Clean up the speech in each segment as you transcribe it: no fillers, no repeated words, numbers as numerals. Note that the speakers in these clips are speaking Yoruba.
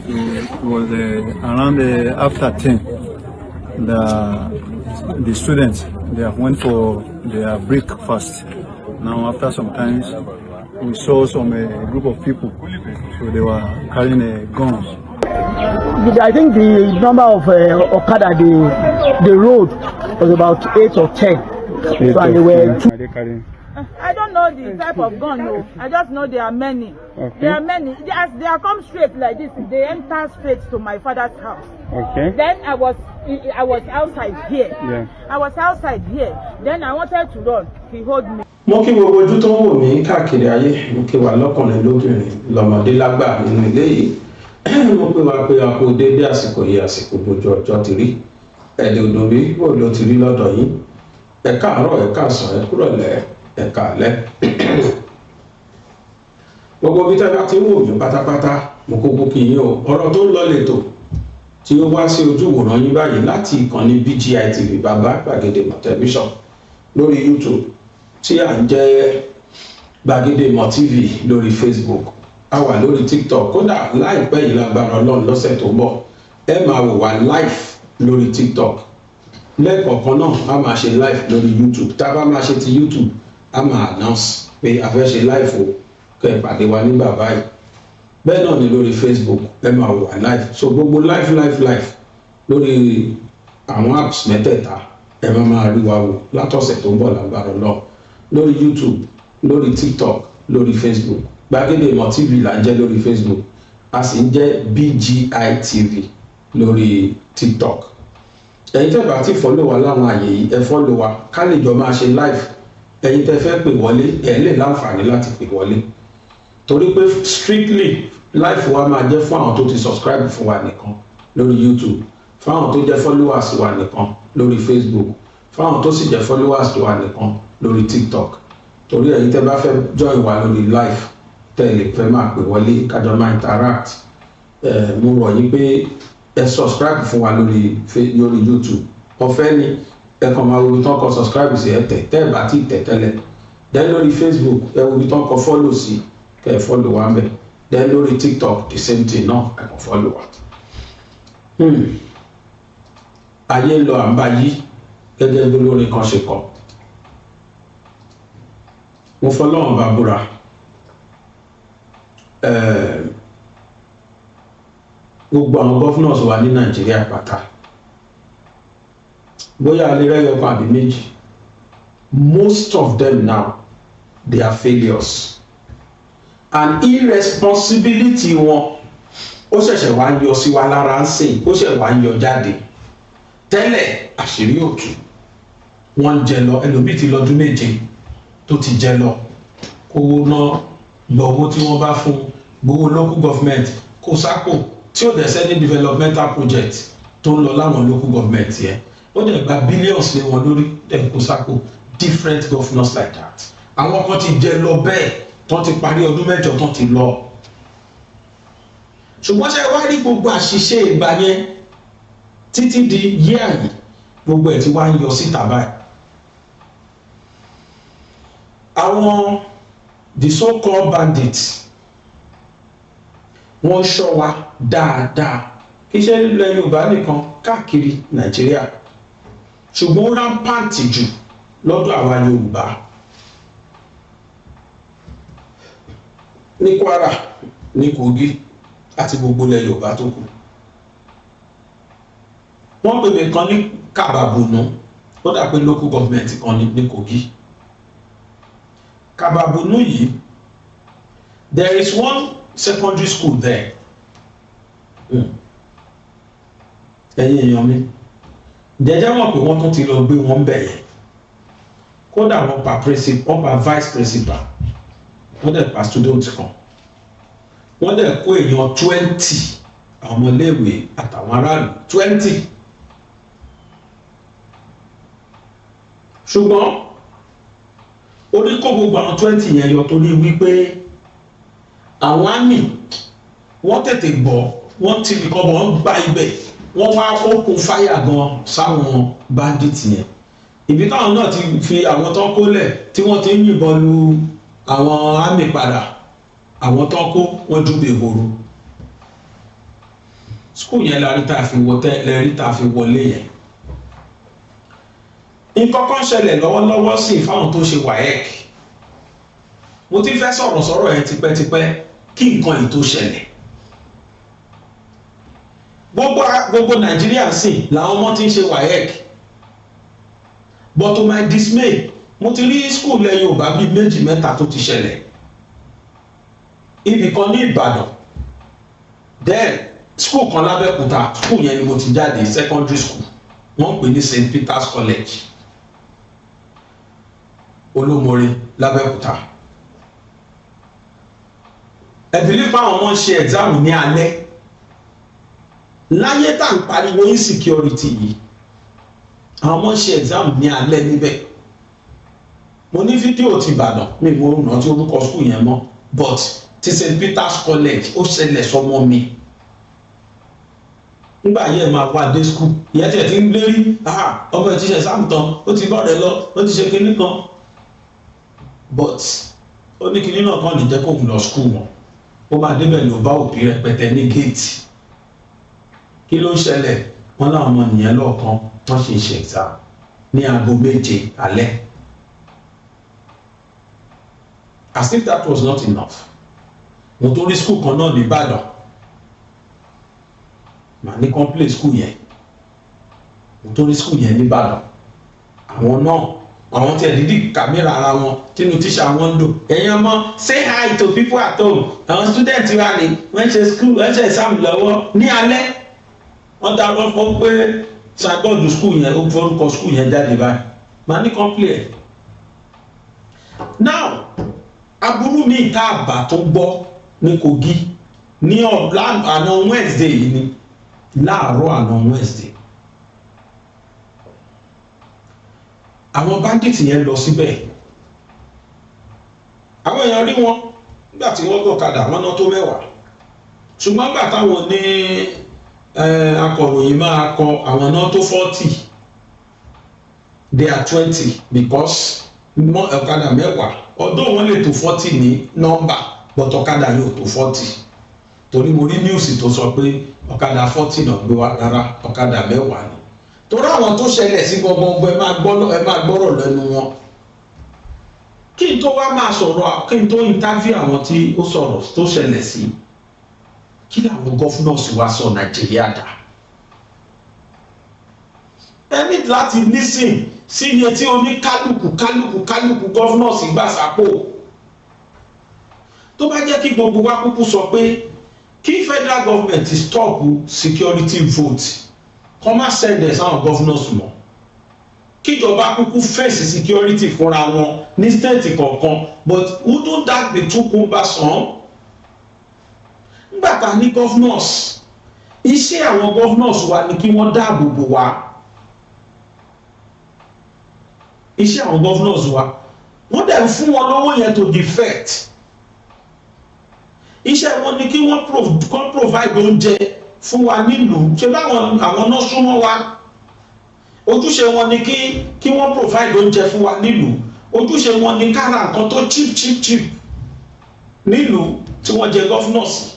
it was around after 10. The students, they went for their breakfast. Now after some time, we saw some group of people, so they were carrying guns. I think the number of Okada the road was about 8 or 10. So and they were. I don't know the type of gun, no. I just know there are many. Okay. There are many. They are come straight like this. They enter straight to my father's house. Okay. Then I was outside here. Yeah. I was outside here. Then I wanted to run. He hold me. Mo kí gbogbo ojú tó ń wò mí káàkiri ayé, mo kí wa lọ́kùnrin lóbìnrin lọ́mọdé lágbà nínú ilé yìí. Mo pé wa pé a kú dédé àsìkò yìí àsìkò bójú ọjọ́ ti rí. Ẹ̀dẹ̀ odò bí bó ló ti rí lọ́dọ̀ yín. Ẹ káàárọ̀, ẹ káàsán, ẹ kúrọ̀lẹ́, ẹ káalẹ́. Gbogbo bí tẹ́ bá ti ń wò mí pátápátá, mo kókó kí yín o. Ọ̀rọ̀ tó ń lọ lẹ́tọ̀ tí ó wá sí ojú ìwòran yín báyìí láti ìkànnì BGI TV Bàbá Gbàgede Ìmọ̀ Tẹlifíṣọ̀n lórí YouTube tí à ń jẹ́ Gbàgede Ìmọ̀ TV lórí Facebook, a wà lórí TikTok, kódà láìpẹ́ yìí lágbára Ọlọ́run lọ́sẹ̀ tó ń bọ̀ ẹ máa wò wá live lórí TikTok. Lẹ́ẹ̀kọ̀ọ̀kan náà a máa ṣe live lórí YouTube. Tá a bá máa ṣe ti YouTube a máa announce pé a fẹ́ ṣe live o kẹ́ ẹ pàdé wa nígbà báyìí. Bẹ́ẹ̀ náà ni lórí Facebook ẹ máa wò wá live. So gbogbo live lórí àwọn apps mẹ́tẹ̀ẹ̀ta ẹ máa rí wa wò látọ̀sẹ̀ tó ń bọ̀ lágbára Ọlọ́run lórí YouTube, lórí TikTok, lórí Facebook. Gbàgede Ìmọ̀ TV là ń jẹ́ lórí Facebook, a sì ń jẹ́ BGI TV lórí TikTok. Ẹ̀yin tẹ́ bá ti follow wa láwọn àyè yìí ẹ follow wa ká lè jọ máa ṣe live. Ẹ̀yin tẹ́ fẹ́ pè wọlé ẹ lè láǹfààní láti pè wọlé, torí pé strictly live wa máa jẹ́ fún àwọn tó ti subscribe fún wa nìkan lórí YouTube, fún àwọn tó jẹ́ followers wa nìkan lórí Facebook, fún àwọn tó sì jẹ́ followers wa nìkan lórí TikTok. Torí ẹ̀yin tẹ́ bá fẹ́ join wa lórí live tẹ́ lè fẹ́ máa pè wọlé kájọ máa interact, mo rọ̀ yín pé ẹ subscribe fún wa lórí YouTube. Ọ̀fẹ́ ni ẹ kàn máa wo ibi tán kọ subscribe sí ẹ tẹ́ ẹ bá ti tẹ̀ tẹ́lẹ̀. Then lórí Facebook ẹ wo ibi tán kọ follow sí kẹ́ ẹ follow wa ńbẹ̀. Then lórí TikTok the same thing náà ẹ kàn follow wa. Ayé ń lọ àǹbá yí gẹ́gẹ́ bí olórin kan ṣe kọ. Mo fọlọ́run bá búra gbogbo àwọn governors wa ní Nàìjíríà pátá bóyá alẹ́rẹ́yọ kan àbí méjì, most of them now they are failures, and irresponsibility wọn ó ṣẹ̀ṣẹ̀ wá ń yọ sí wa lára ń sìn, ó ṣẹ̀ wá ń yọ jáde. Tẹ́lẹ̀ àṣírí òtù wọ́n ń jẹ lọ, ẹlòmíì ti lọ́dún méje tó ti jẹ lọ, kówó ná lọ owó tí wọ́n bá fún gbowó local government kó sápò tí ó dẹ̀ sẹ́ni developmental project tó ń lọ láwọn local government yẹn, ó dẹ̀ gba billions lé wọn lórí dẹ̀ kó sápò. Different governors like that. Àwọn kan ti jẹ lọ bẹ́ẹ̀ tán ti parí ọdún mẹ́jọ tán ti lọ. Ṣùgbọ́n ṣe wá rí gbogbo àṣìṣe ìgbà yẹn títí di yíyà yìí gbogbo ẹ̀ tí wá ń yọ síta báyìí. Àwọn the so-called bandits wọ́n ṣọ́ wa dáadáa, kì í ṣe nílẹ̀ Yorùbá nìkan káàkiri Nàìjíríà, ṣùgbọ́n ó rampant jù lọ́dọ̀ àwa Yorùbá. Ní Kwara, ní Kogi àti gbogbo ilẹ̀ Yorùbá tó kù. Wọ́n pè mí kan ní Kababunu, ó dà pé local government kan ní Kogi. Kababunu yìí, there is one secondary school there. Ẹ̀yin èèyàn mi, jẹ́jẹ́ mọ̀ pé wọ́n tún ti lọ gbé wọn bẹ̀ yẹn. Kódà wọ́n pa principal, wọ́n pa vice principal, wọ́n dẹ̀ pa student kan, wọ́n dẹ̀ kó èèyàn 20 àwọn ọmọléèwé àtàwọn aráàlú 20. Ṣùgbọ́n orí kó gbogbo àwọn 20 yẹn yọ torí wípé àwọn àmì wọ́n tètè gbọ́, wọ́n ti fi kọ́ wọ́n gba ibẹ̀, wọ́n wá open fire gan sáwọn bandits yẹn. Ibi táwọn náà ti fi àwọn tán kólẹ̀ tí wọ́n ti ń yìnbọn lu àwọn àmì padà, àwọn tán kó wọ́n júbẹ̀ ìhòòrò. school yẹn la rí tá a fi wọlé yẹn. Nǹkan kan ṣẹlẹ̀ lọ́wọ́lọ́wọ́ sí fáwọn tó ṣe WAEC. Mo ti fẹ́ sọ̀rọ̀ yẹn tipẹ́tipẹ́ kí nǹkan yìí tó ṣẹlẹ̀. Gbogbo Nàìjíríà sì làwọn ọmọ ti ń ṣe WAEC. But to my dismay, mo ti rí school lẹ Yorùbá bíi 2-3 tó ti ṣẹlẹ̀. Ibì kan ní Ìbàdàn. Then school kan l'Abẹ́òkúta, school yẹn ni mo ti jáde, secondary school. Wọ́n pè ní St. Peter's College. Olúmọ̀rí l'Abẹ́òkúta. I believe àwọn ọmọ ṣe exam ní alẹ́. Láyé tá ń pariwo insecurity yìí. Àwọn ọmọ ṣe exam ní alẹ́ níbẹ̀. Mo ní fídíò ti Ìbàdàn, mi mo rántí orúkọ school yẹn mọ́, but ti St. Peter's College ó ṣẹlẹ̀ sọmọ mi. Nígbà yẹn máa wá dé school, ìyẹn tí ẹ ti ń lérí, ọmọ ẹ ti ṣe exam tán, ó ti bọ́ rẹ lọ, ó ti ṣe kinní kan. But ó ní kinní náà kàn lè jẹ́ kóun lọ school wọn. Ó máa débẹ̀ ló bá òbí rẹpẹtẹ ní géètì. Kí ló ń ṣẹlẹ̀? Wọ́n láwọn ọmọ nìyẹn lọ́ọ̀kan wọ́n ṣe ṣe exam ní aago 7 alẹ́. As if that was not enough. Mo tó rí school kan náà ní Ìbàdàn. Màá ní complete school yẹn. Mo tó rí school yẹn ní Ìbàdàn. Àwọn náà, àwọn tí ẹ̀ dídí kàmẹ́rà ara wọn tínú tíṣà wọn ń lò. Ẹ̀yin ọmọ, say hi to people at home. Àwọn student wa ni wọ́n ṣe school, wọ́n ṣe exam lọ́wọ́ ní alẹ́. Wọ́n dá wọ́n fọ́ pé ṣàgbọ́dù school yẹn, ó forúkọ school yẹn jáde báyìí. Màá ní complete. Now, aburú mi ìta àbà tó gbọ́ ní Kogi ní àná Wednesday yìí ni, láàárọ̀ àná Wednesday. Àwọn bandits yẹn lọ síbẹ̀. Àwọn èèyàn rí wọn nígbà tí wọ́n gọ̀kadà wọ́n ná tó 10. Ṣùgbọ́n nígbà táwọn ní akọ̀ròyìn máa kọ àwọn náà tó 40. They are 20 because ọ̀kadà 10. Ọdún wọn lè tó 40 ní nọ́mbà, but ọ̀kadà yóò tó 40. Torí mo rí news tó sọ pé ọ̀kadà 40 náà gbé wá, rárá ọ̀kadà 10 ni. Torí àwọn tó ṣẹlẹ̀ sí gbogbo ẹ máa gbọ́rọ̀ lẹ́nu wọn. Kí n tó wá máa sọ̀rọ̀, kí n tó interview àwọn tí ó sọ̀rọ̀ tó ṣẹlẹ̀ sí, kí làwọn governors wá sọ Nàìjíríà dà? Ẹ ní láti listen sí iye tí oní kálukú governors gbà sápò. Tó bá jẹ́ kí gbogbo wa kúkú sọ pé kí federal government stop security vote, kọ́ má send ẹ̀ sáwọn governors mọ́. Kíjọba kúkú face security fúnra wọn ní state kọ̀ọ̀kan, but wouldn't that be too cumbersome? Nígbà tá ní governors, iṣẹ́ àwọn governors wa ni kí wọ́n dáàbò bò wá. Iṣẹ́ àwọn governors wa, wọ́n dẹ̀ fún wọn lọ́wọ́ yẹn to defect. Iṣẹ́ wọn ni kí wọ́n provide oúnjẹ fún wa nílùú. Ṣé báwọn àwọn náà súnmọ́ wa? Ojúṣe wọn ni kí wọ́n provide oúnjẹ fún wa nílùú. Ojúṣe wọn ni ká ra nǹkan tó cheap nílùú tí wọ́n jẹ governors.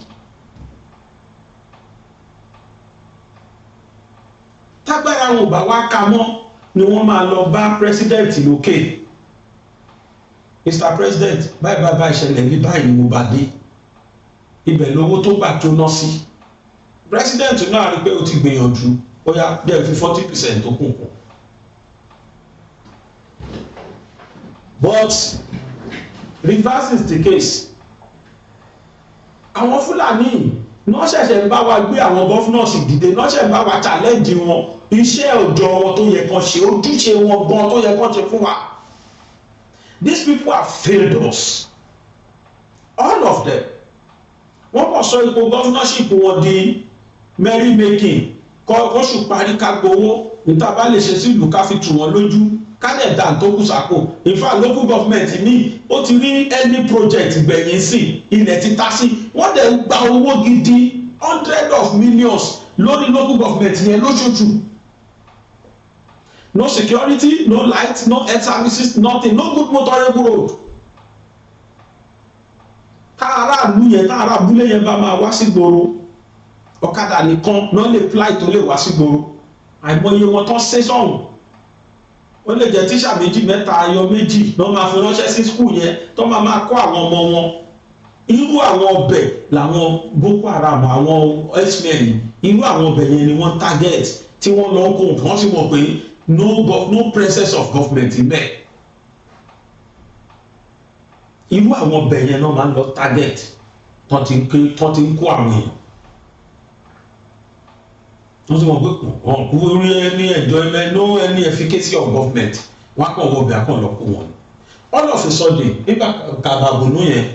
Tágbára wọn ò bá wá ka mọ́ ni wọ́n máa lọ bá president lókè. Mr. President, báyìí ìṣẹ̀lẹ̀ ní báyìí ni mo bá dé. Ibẹ̀ lówó tó gbà jóná sí. President náà rí pé ó ti gbìyànjú, ó yá díẹ̀ fi 40% tó kù. But reverse is the case. Àwọn Fúlàní náà ṣẹ̀ṣẹ̀ ń bá wa gbé àwọn governors dìde, náà ṣẹ̀ṣẹ̀ ń bá wa challenge wọn. Iṣẹ́ òjò wọn tó yẹ kán ṣe, ojúṣe wọn gan tó yẹ kán ṣe fún wa. These people have failed us. All of them. Wọ́n kàn sọ ipò governorship wọn di merry making. Kọ́ṣù parí ká gbowó, níta bá lè ṣe sí ìlú ká fi tù wọ́n lójú, ká dẹ̀ dà tó kù sápò. In fact, local government ní ó ti rí any project gbẹ̀yìn sí, ilẹ̀ ti ta sí. Wọ́n dẹ̀ ń gba owó gidi, hundreds of millions lórí local government yẹn lóṣooṣù. No security, no light, no health services, nothing, no good motorable road. Káàrà àlú yẹn, káàrà abúlé yẹn bá máa wá sí gbòòrò. ọ̀kadà nìkan náà lè fly tó lè wá sí gbòòrò àìmọye wọn tán ṣe sọ́hùn ó lè jẹ́ tíṣà méjì mẹ́ta ayọ̀ méjì lọ́ máa fi ránṣẹ́ sí skul yẹn tó máa kọ́ àwọn ọmọ wọn irú àwọn ọbẹ̀ làwọn Boko Haram àwọn x-men irú àwọn ọbẹ̀ yẹn ni wọ́n target tí wọ́n lọ kó wọ́n sì mọ̀ pé no presence of government in there irú àwọn ọbẹ̀ yẹn náà máa ń lọ target tó ti ń kó àwọn èèyàn wọ́n ti mọ̀ pé wọ́n kú rí ẹni enjoyment no any efficacy of government wọ́n á kàn wọ ọbẹ̀ àkàn lọ kó wọn all of a sudden nígbà Kàbàbùnú yẹn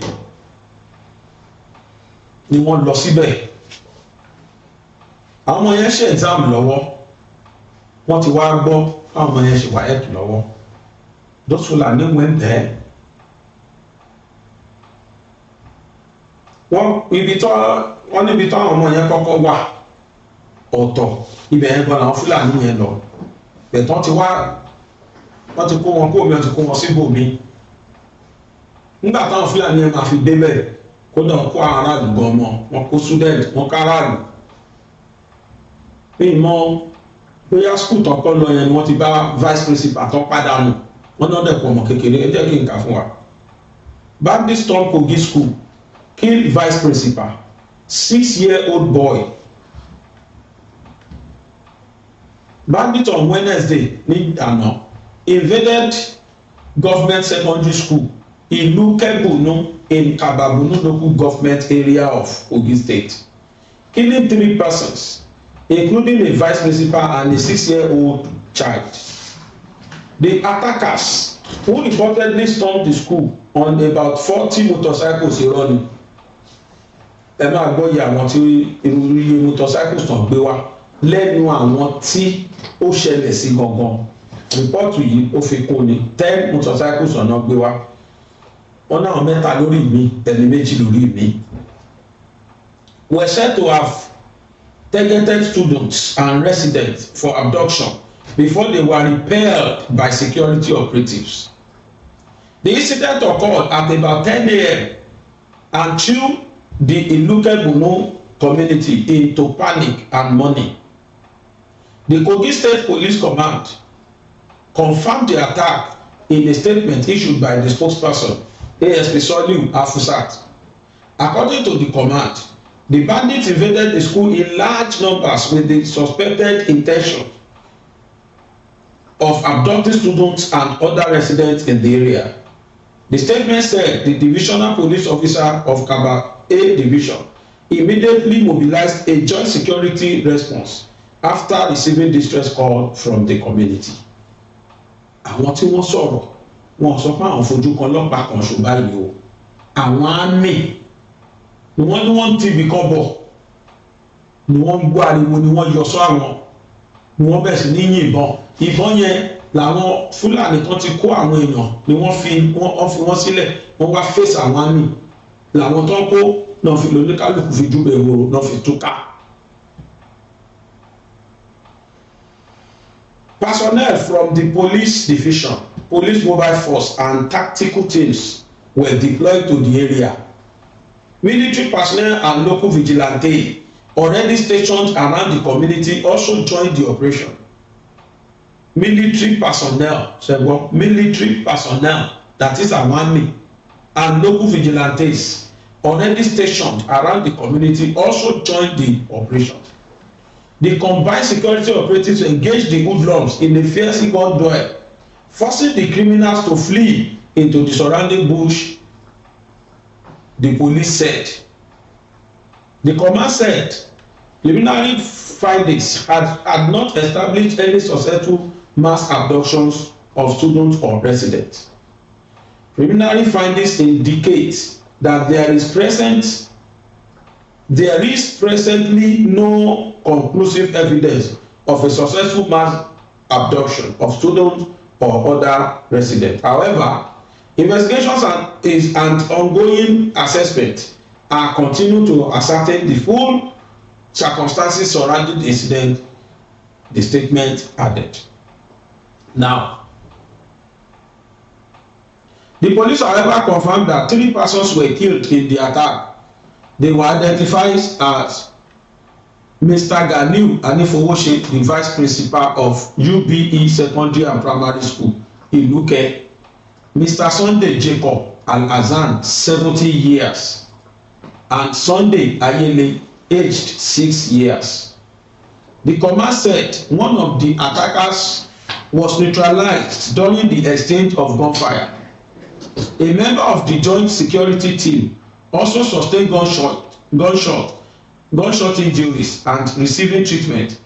ni wọ́n lọ síbẹ̀ àwọn ọmọ yẹn ṣe exam lọ́wọ́ wọ́n ti wá gbọ́ àwọn ọmọ yẹn ṣe WAEC lọ́wọ́ those Fulani went there níbi tó àwọn ọmọ yẹn kọ́kọ́ wà ọ̀tọ̀ ibẹ̀ yẹn gan làwọn Fúlàní yẹn lọ bẹ̀tán ti wá wọ́n ti kó wọn kó omi wọ́n ti kó wọn síbòmí nígbà táwọn Fúlàní yẹn máa fi débẹ̀ kódà wọn kó àwọn aráàlú gan mọ́ wọn kó student wọn ká aráàlú bí mọ́ bóyá skul tó kọ́ lọ yẹn ni wọ́n ti bá vice principal tó pàdánù wọ́n náà dẹ̀kọ̀ ọmọ kékeré ẹ jẹ́ kí n kà fún wa Bandit storm Kogi school kill vice principal 6-year-old boy. Bandit on Wednesday ní àná invaded government secondary school Ilukebunu in Kababunu local government area of Kogi State, killing 3 persons, including a vice principal and a 6-year-old child. The attackers, who reportedly stormed the school on about 40 motorcycles running, ẹ máa gbọ́ iye àwọn tí irú motorcycles tàn gbé wá lẹ́nu àwọn tí ó ṣẹlẹ̀ sí gangan rìpọ́ọ̀tù yìí ó fi kún ni 10 motorcycles ọ̀nà gbé wá wọn náà 3 lórí mi ẹni 2 lórí mi. Were said to have targeted students and residents for abduction before they were repelled by security operatives. The incident occurred at about 10 a.m. and threw the Ilukebunu community into panic and mourning. The Kogi State Police Command confirmed the attack in a statement issued by the spokesperson, ASP Soliu Afusat. According to the command, the bandits invaded the school in large numbers with the suspected intention of abducting students and other residents in the area. The statement said the divisional police officer of Kaba A Division immediately mobilized a joint security response after receiving distress call from the community. Àwọn tí wọ́n sọ̀rọ̀ wọn sọ pé àwọn fojú kan ọlọ́pàá kan ṣùgbọ́n yìí o àwọn àmì ni wọ́n ti ibì kan bọ̀ ni wọ́n gbọ́ ariwo ni wọ́n yọ sọ àwọn ni wọ́n bẹ̀rẹ̀ sí ní ìbọn yẹn làwọn Fúlàní kan ti kó àwọn èèyàn ni wọ́n fi wọ́n sílẹ̀ wọ́n wá fèsì àwọn àmì làwọn tó ń kó náà fi lóníkálùkù fi júbẹ̀ ìwòrò náà fi túká. Personnel from the police division, police mobile force and tactical teams were deployed to the area. Military personnel and local vigilante already stationed around the community also joined the operation. Military personnel, that is our army, and local vigilantes already stationed around the community also joined the operation. The combined security operatives engaged the hoodlums in a fierce gun duel, forcing the criminals to flee into the surrounding bush, the police said. The command said preliminary findings had not established any successful mass abductions of students or residents. Preliminary findings indicate that there is presently no conclusive evidence of a successful mass abduction of students or other residents. However, investigations and ongoing assessment are continuing to ascertain the full circumstances surrounding the incident, the statement added. Now, the police, however, confirmed that 3 persons were killed in the attack. They were identified as Mr. Ganiu Anifowose, the vice principal of UBE Secondary and Primary School, Iluke. Mr. Sunday Jacob Al-Azan, 70 years, and Sunday Ayele, aged 6 years. The command said one of the attackers was neutralized during the exchange of gunfire. A member of the joint security team also sustained gunshot injuries and receiving treatment.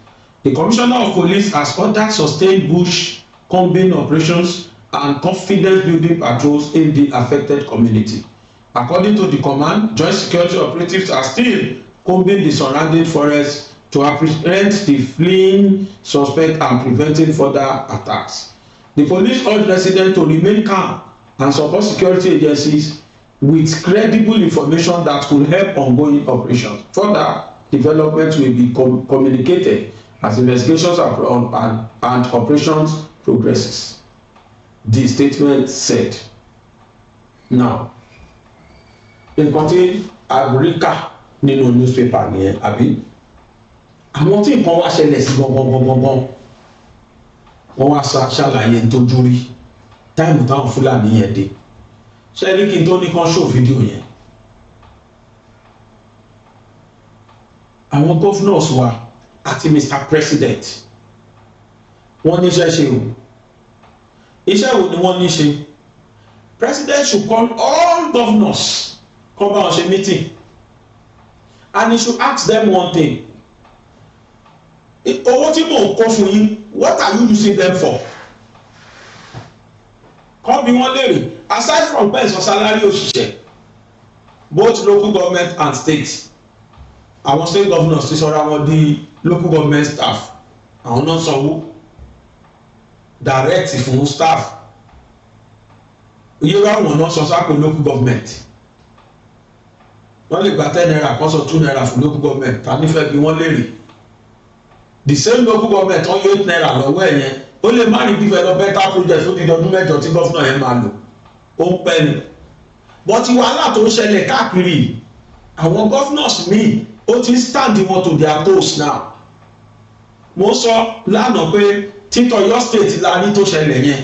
The Commissioner of Police has ordered sustained bush combing operations and confidence building patrols in the affected community. According to the command, joint security operatives are still combing the surrounding forest to apprehend the fleeing suspect and preventing further attacks. The police urge residents to remain calm and support security agencies with credible information that could help ongoing operations. Further developments will be communicated as investigations and operations progresses, the statement said. Now, nǹkan tí àríkà nínú newspaper nìyẹn, àbí àwọn tí nǹkan wá ṣẹlẹ̀ sí gangan wọ́n wá ṣàlàyé tójú rí táìmù táwọn Fúlàní yẹn dé. Ṣé rí kí n tó ní kán ṣó fídíò yẹn? Àwọn governors wa àti Mr. President wọ́n níṣẹ́ ṣe o. Iṣẹ́ wo ni wọ́n ní ṣe? President should call all governors come bá wọn ṣe meeting and he should ask them one thing. Owó tí mò ń kó fún yín, what are you using them for? Kọ́ bí wọ́n léèrè, aside from pension salary òṣìṣẹ́ both local government and state, àwọn state governors ti sọra wọn di local government staff, àwọn náà sanwó direct fún staff, iye ráwọn náà sọ sápò local government. Wọ́n lè gba 10 naira kan sọ 2 naira fún local government, ta nífẹ̀ẹ́ bí wọ́n léèrè. The same local government wọ́n yóò 8 naira lọ́wọ́ ẹ̀ yẹn, ó lè má rí developmental project ó di ọdún mẹ́jọ tí gọ́fúnà yẹn máa lò, ó ń pẹ́ ni. But wàhálà tó ń ṣẹlẹ̀ káàkiri, àwọn governors míì ó ti stand wọn to their toes now. Mo sọ lánàá pé títọ́ Ọ̀yọ́ state la ní tó ṣẹlẹ̀ yẹn,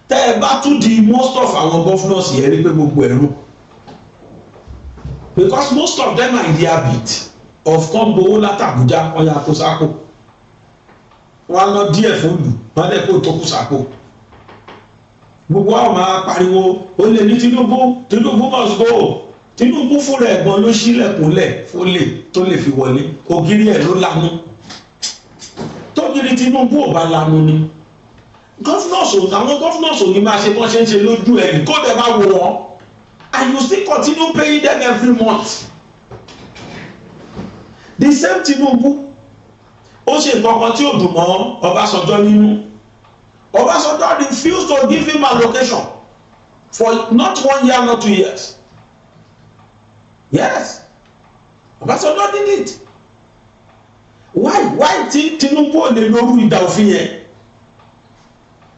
tẹ́ ẹ bá tún di most of àwọn governors yẹn rí pé gbogbo ẹ̀rú, because most of them are in the habit of kan gbowó látàbújá ọ̀yà kó sápò, wọ́n á lọ díẹ̀ fún ìlú, wọ́n á lẹ́kọ̀ọ́ tó kù sápò. Gbogbo àwọn máa pariwo ó lè ní Tinubu must go. Tinubu fúnra ẹ̀gbọ́n ló ṣílẹ̀kùnlẹ̀ fólè tó lè fi wọlé, ògiri ẹ̀ ló lanu. Tógiri Tinubu ò bá lanu ni àwọn governors ò ní máa ṣe bọ́n ṣe ń ṣe lójú ẹ̀yìn kó dẹ̀ máa wò wọ́n, and you still continue paying them every month. The same Tinubu ó ṣe nǹkan kan tí ò dùn mọ́ Ọbásanjọ́ nínú. Ọbásanjọ́ refused to give him allocation for not 1 year, not 2 years. Yes, Ọbásanjọ́ did it. Why tí Tinubu ò lè lóru ìdá òfin yẹn?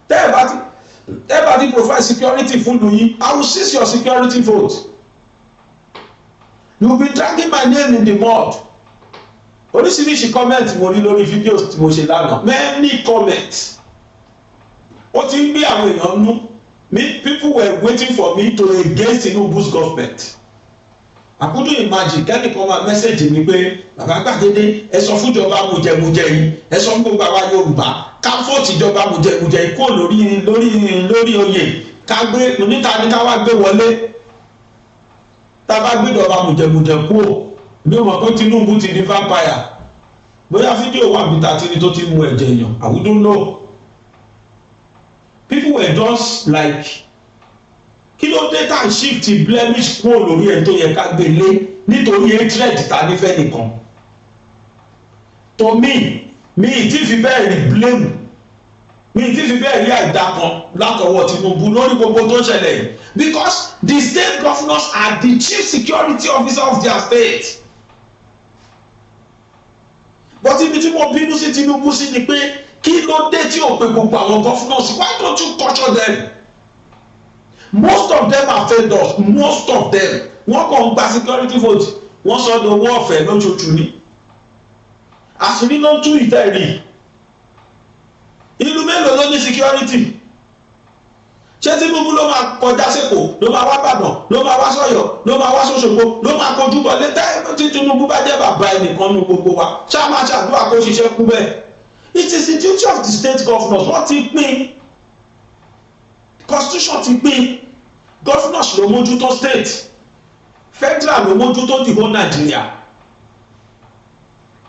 Tẹ́ ẹ bá ti provide security fún lóyún, I will seize your security vote. You will be dragging my name in the mud. Oríṣiríṣi comment mo rí lórí fídíò tí mo ṣe lánàá, many comments. Ó ti ń bí àwọn èèyàn nú. People were waiting for me to against Tinubu's government. I couldn't imagine kẹ́nìkan máa mẹ́sẹ̀jì mi pé bàbá Gbàgede ẹ sọ fún ìjọba mùjẹmùjẹ yìí, ẹ sọ fún gbogbo àwa Yorùbá ká fọ́ọ̀tì ìjọba mùjẹmùjẹ yìí kó lórí oyè ká gbé oníta ní ká wá gbé wọlé. Tá a bá gbé ìjọba mùjẹmùjẹ kúrò, bí o mọ̀ pé Tinubu ti di vampire. Bóyá fídíò wà bí tàtí ni tó ti mú ẹ̀jẹ̀ èèyàn, I wouldn't know. People were just like, kí ló dé tá shift blemish kúrò lórí ẹ̀ tó yẹ ká gbé lé nítorí hatred ta nífẹ̀ẹ́ nìkan. To me, mi ti fi bẹ́ẹ̀ rí blame, mi ti fi bẹ́ẹ̀ rí àìdá kan látọwọ́ Tinubu lórí gbogbo tó ṣẹlẹ̀ yìí, because the state governors are the chief security officer of their state. But ibi tí mo bínú sí Tinubu sí ni pé kí ló dé tí ò pé gbogbo àwọn governors, why don't you torture them? Most of them are fed up, most of them wọ́n kàn ń gba security vote, wọ́n sọ de owó ọ̀fẹ́ lóṣooṣù ni. àṣírí ló ń tú ìtẹ́rì. Ìlú mélòó ló ní security? Ṣé Tinubu ló máa kọjá sẹ́kọ̀ọ́, ló máa wá Ìbàdàn, ló máa wá sọ́yọ́, ló máa wá sọ́ṣogbo, ló máa kojú bọ̀ létẹ́ tí Tinubu bá jẹ́ bàbá ẹnìkan nínú gbogbo wa ṣá máa ṣàdúrà kó ṣiṣẹ́ kú bẹ́ẹ̀. It is the duty of the state governors. Wọ́n ti pín, constitution ti pín, governors ló mójútó state, federal ló mójútó the whole Nigeria.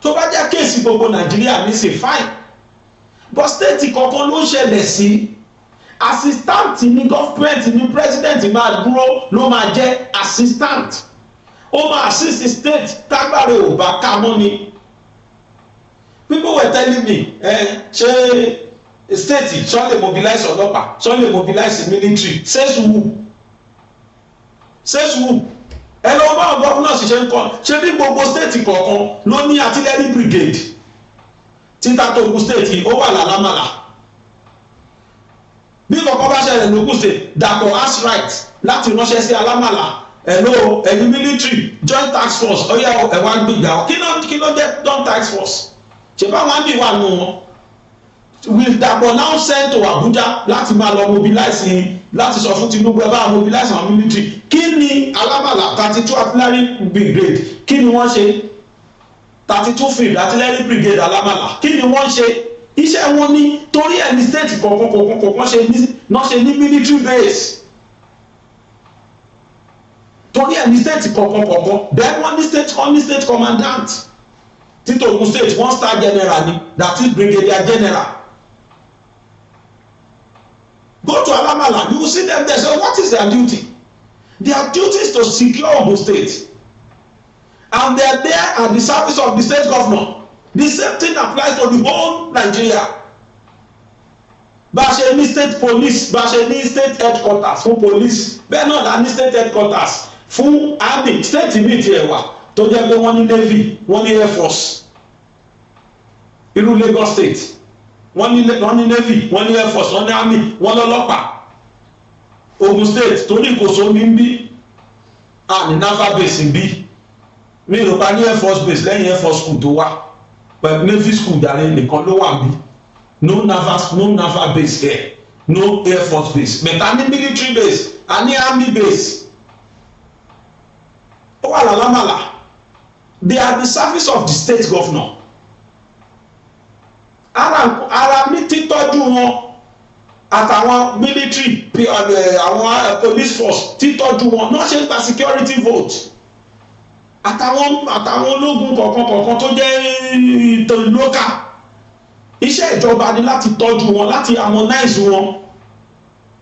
Tó bá jẹ́ kéèsì gbogbo Nigeria ní ṣe fine, but state kọ̀ọ̀kan ló ń ṣẹlẹ̀ sí. Assistant ní government ní president máa dúró ló máa jẹ́ assistant, ó máa assist state tágbàrè ò bá ká mọ́ ni. People were telling me ṣé state ṣọ́ lè mobilize ọlọ́pàá, ṣọ́ lè mobilize military, says who? Ẹ lọ́wọ́ báwọn governors ṣe ń kọ́, ṣé bí gbogbo state kọ̀ọ̀kan ló ní artillery brigade? Títa tó Ògùn state ó wà lálàmàlà. Bí kọ̀ọ̀kan bá ṣẹlẹ̀ lógún state, Dàpọ̀ has right láti ránṣẹ́ sí Alámàlà, hello ẹ̀yin military joint task force ọ̀yá ẹ̀wà gbìgbà. Kí ló jẹ́ joint task force? Ṣé báwọn àmì wà nù wọn? With Dàpọ̀ now sent to Abuja láti máa lọ mobilize, láti sọ fún Tinubu ẹ bá mobilize àwọn military. Kí ni Alámàlà 32 artillery brigade kí ni wọ́n ṣe? 32 field artillery brigade Alámàlà kí ni wọ́n ṣe? Iṣẹ́ wọn ní torí ẹni state kọ̀ọ̀kan ṣe ní military base, torí ẹni state kọ̀ọ̀kan then wọ́n ní state commandant. Títí Ògùn state 1-star general ni, that is brigadier general. Go to Alámàlà, you will see them there. So what is their duty? Their duty is to secure Ògùn state, and they are there at the service of the state governor. The same thing applies to the whole Nigeria. Bá a ṣe ní state police, bá a ṣe ní state headquarters fún police, bẹ́ẹ̀ náà la ní state headquarters fún army. State mi ti ẹ̀ wà tó jẹ́ pé wọ́n ní navy, wọ́n ní air force. Irú Lagos state wọ́n ní navy, wọ́n ní air force, wọ́n ní army, wọ́n lọ́lọ́pàá. Ogun state tó ní ìkóso ní bí ní naval base ń bí, mi ò pa ní air force base lẹ́yìn air force school tó wà, but navy school dàrí nìkan ló wà bí. No naval base here, no air force base, but a ní military base, a ní army base. Ó wà l'Alámàlà. They are the service of the state governor. Ara mi títọ́jú wọn àtàwọn military àwọn police force títọ́jú wọn náà ṣe ń gba security vote. Àtàwọn ológun kọ̀ọ̀kan tó jẹ́ local. Iṣẹ́ ìjọba ni láti tọ́jú wọn, láti harmonize wọn,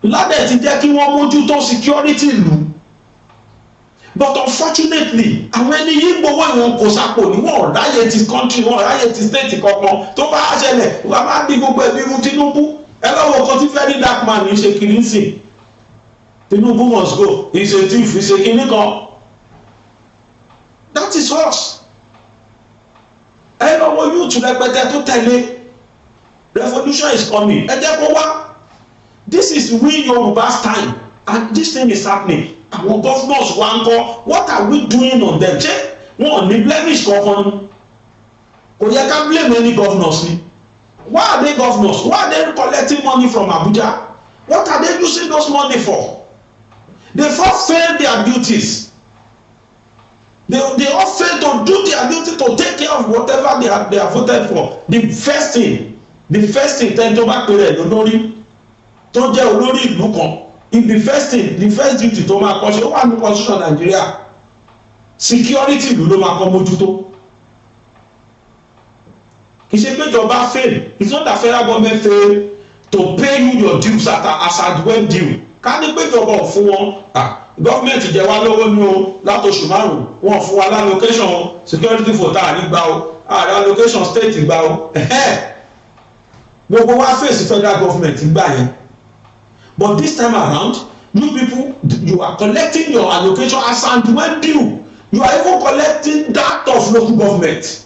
ládẹ̀ ti jẹ́ kí wọ́n mójútó security ìlú. But unfortunately àwọn ẹni yìí gbowó ìwọ̀n kò sápò ní wọ́n ráyè ti country, wọ́n ráyè ti state kankan. Tó bá ṣẹlẹ̀ wọ́n máa bí gbogbo ẹbí irú Tinubu. Ẹ lọ́wọ́ kan tí very dark man ní ṣe kìíní sí. Tinubu must go, he is a thief, he is a kìíní kan. That is us. Ẹ lọ́wọ́ youth rẹpẹtẹ tó tẹ̀lé. Revolution is coming. Ẹ jẹ́ kó wá. This is we Yoruba's time, and this thing is happening. Àwọn governors wa ń kọ́, what are we doing on them? Ṣé wọn ò ní blemish kankan? Kò yẹ ká blame any governors ni. Why are they governors? Why are they collecting money from Abuja? What are they using those money for? They all fail their duties. They all fail to do their duty to take care of whatever they have voted for. The first thing tẹ́ni tó bá pèrè lórí tó jẹ́ olórí ìlú kan, the first duty tó máa kọ́ ṣe ó wà ní constitution Nigeria, security ìlú ló máa kọ́ mójútó. Kì í ṣe pé ìjọba fail, it's not that federal government fail to pay you your dues as at when due. Ká ní pé ìjọba ò fún wọn, gọ́ọ̀mẹ̀ntì jẹ wá lọ́wọ́ ní o látòṣù márùn-ún, wọ́n fún wa l'allocation security for táàrí gbà o, ààrẹ allocation state gbà o. Gbogbo wa face federal government gbà yẹn. But this time around, you people, you are collecting your allocation as and when due. You are even collecting that of local government,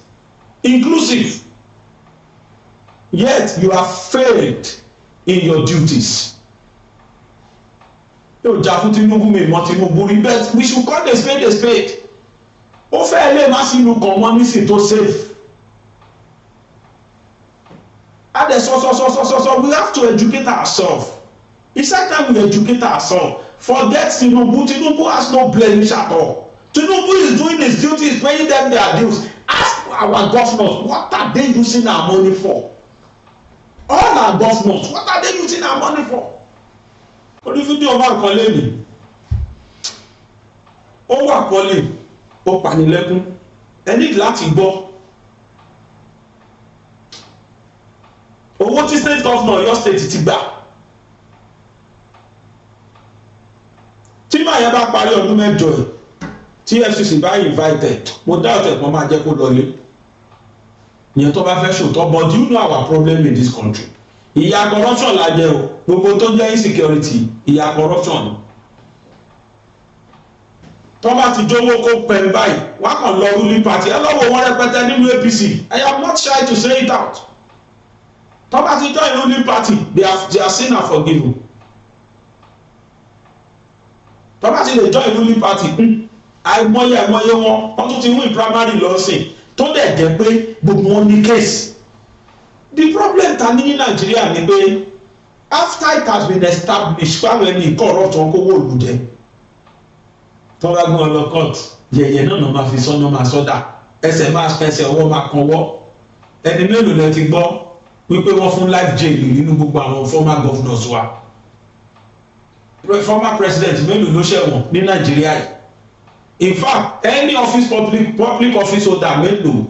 inclusive. Yet you have failed in your duties. Yóò jà fún Tinubu mi mọ́ Tinubu rí, but we should call a spade a spade. Ó fẹ́ lè má sí ìlú kan wọ́n nísìn tó safe. And then so we have to educate ourselves. It's that time we educate ourselves. Forget Tinubu. Tinubu has no blemish at all. Tinubu is doing his duty, is paying them their dues. Ask our governors, what are they using our money for? All our governors, what are they using our money for? What if you do over calling? Over calling, ó panilẹ́kún. Ẹ ní láti gbọ́. Owó tí state governor Ọ̀yọ́ state ti gbà. Tí màá yẹn bá parí ọdún mẹ́jọ ẹ̀, tí FCC bá invited, mo dá ọ̀tẹ̀ kan máa jẹ́ kó lọlé. Ìyẹn tó bá fẹ́ ṣòótọ́, but do you know our problem in this country? Ìyà corruption la jẹ o, gbogbo tó jẹ́ insecurity, ìyà corruption. Tó bá ti jówó kó pẹ̀m báyìí, wọ́n kàn lọ ruling party, ẹ lọ́wọ́ wọn rẹpẹtẹ nínú APC. I am not shy to say it out. Tó bá ti join ruling party, their sin are forgiven. Tó bá ti lè join ruling party, àìmọye wọn tún ti win primary lọ́sìn tó dẹ̀ jẹ́ pé gbogbo wọn ní case. The problem ta ní Nàìjíríà ni pé after it has been established pàmò ẹni corrupt wọn kówó òlù jẹ tó bá gbọ́n lọ court yẹ̀yẹ̀ náà máa fi sọ́nà máa sọ́dà ẹsẹ̀ máa fẹsẹ̀ ọwọ́ máa kanwọ́ ẹni mélòó lẹ ti gbọ́ wípé wọ́n fún life jail nínú gbogbo àwọn former governors wa former president mélòó ló ṣẹ̀wọ̀n ní Nàìjíríà yìí. In fact, any office public office holder mélòó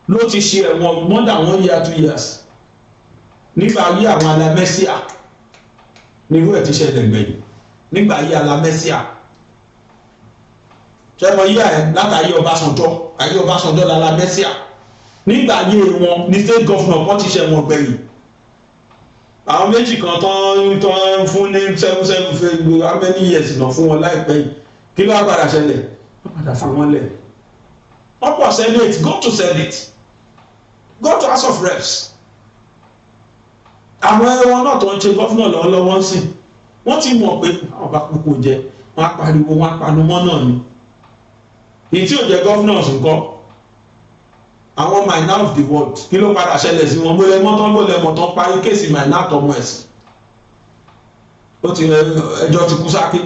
ló ti ṣe ẹ̀wọ̀n more than 1 year 2 years nígbà ayé àwọn alamẹ́síà nírú ẹ̀ ti ṣẹlẹ̀ gbẹ̀yìn nígbà ayé alamẹ́síà ṣẹ́mọ̀ yíyà ẹ̀ látàyé Ọbásanjọ́ lalamẹ́síà nígbà ayé wọn ní state governor kan ti ṣẹ̀wọ̀n gbẹ̀yìn àwọn méjì kan tán fún ní 7 how many years náà fún wọn láìpẹ́ yìí kí ló wá padà ṣẹlẹ̀ wọ́n padà fún wọn lẹ̀ wọ́n pọ̀ senate go to senate go to house of reps àwọn ẹran náà tó ń ṣe gọ́fúnà lọ́wọ́lọ́wọ́ ń sìn wọ́n ti mọ̀ pé àwọn bá kúkú jẹ wọ́n á pariwo wọ́n á panumọ́ náà ni èyí tí ò jẹ́ gọ́fúnà nǹkan àwọn minor of the world kí ló padà ṣẹlẹ̀ sí wọn mọ́lẹ́mọ́ tán parí kéèsì minor tọmọ ẹ̀sìn ó ti ẹjọ́ ti kú sáké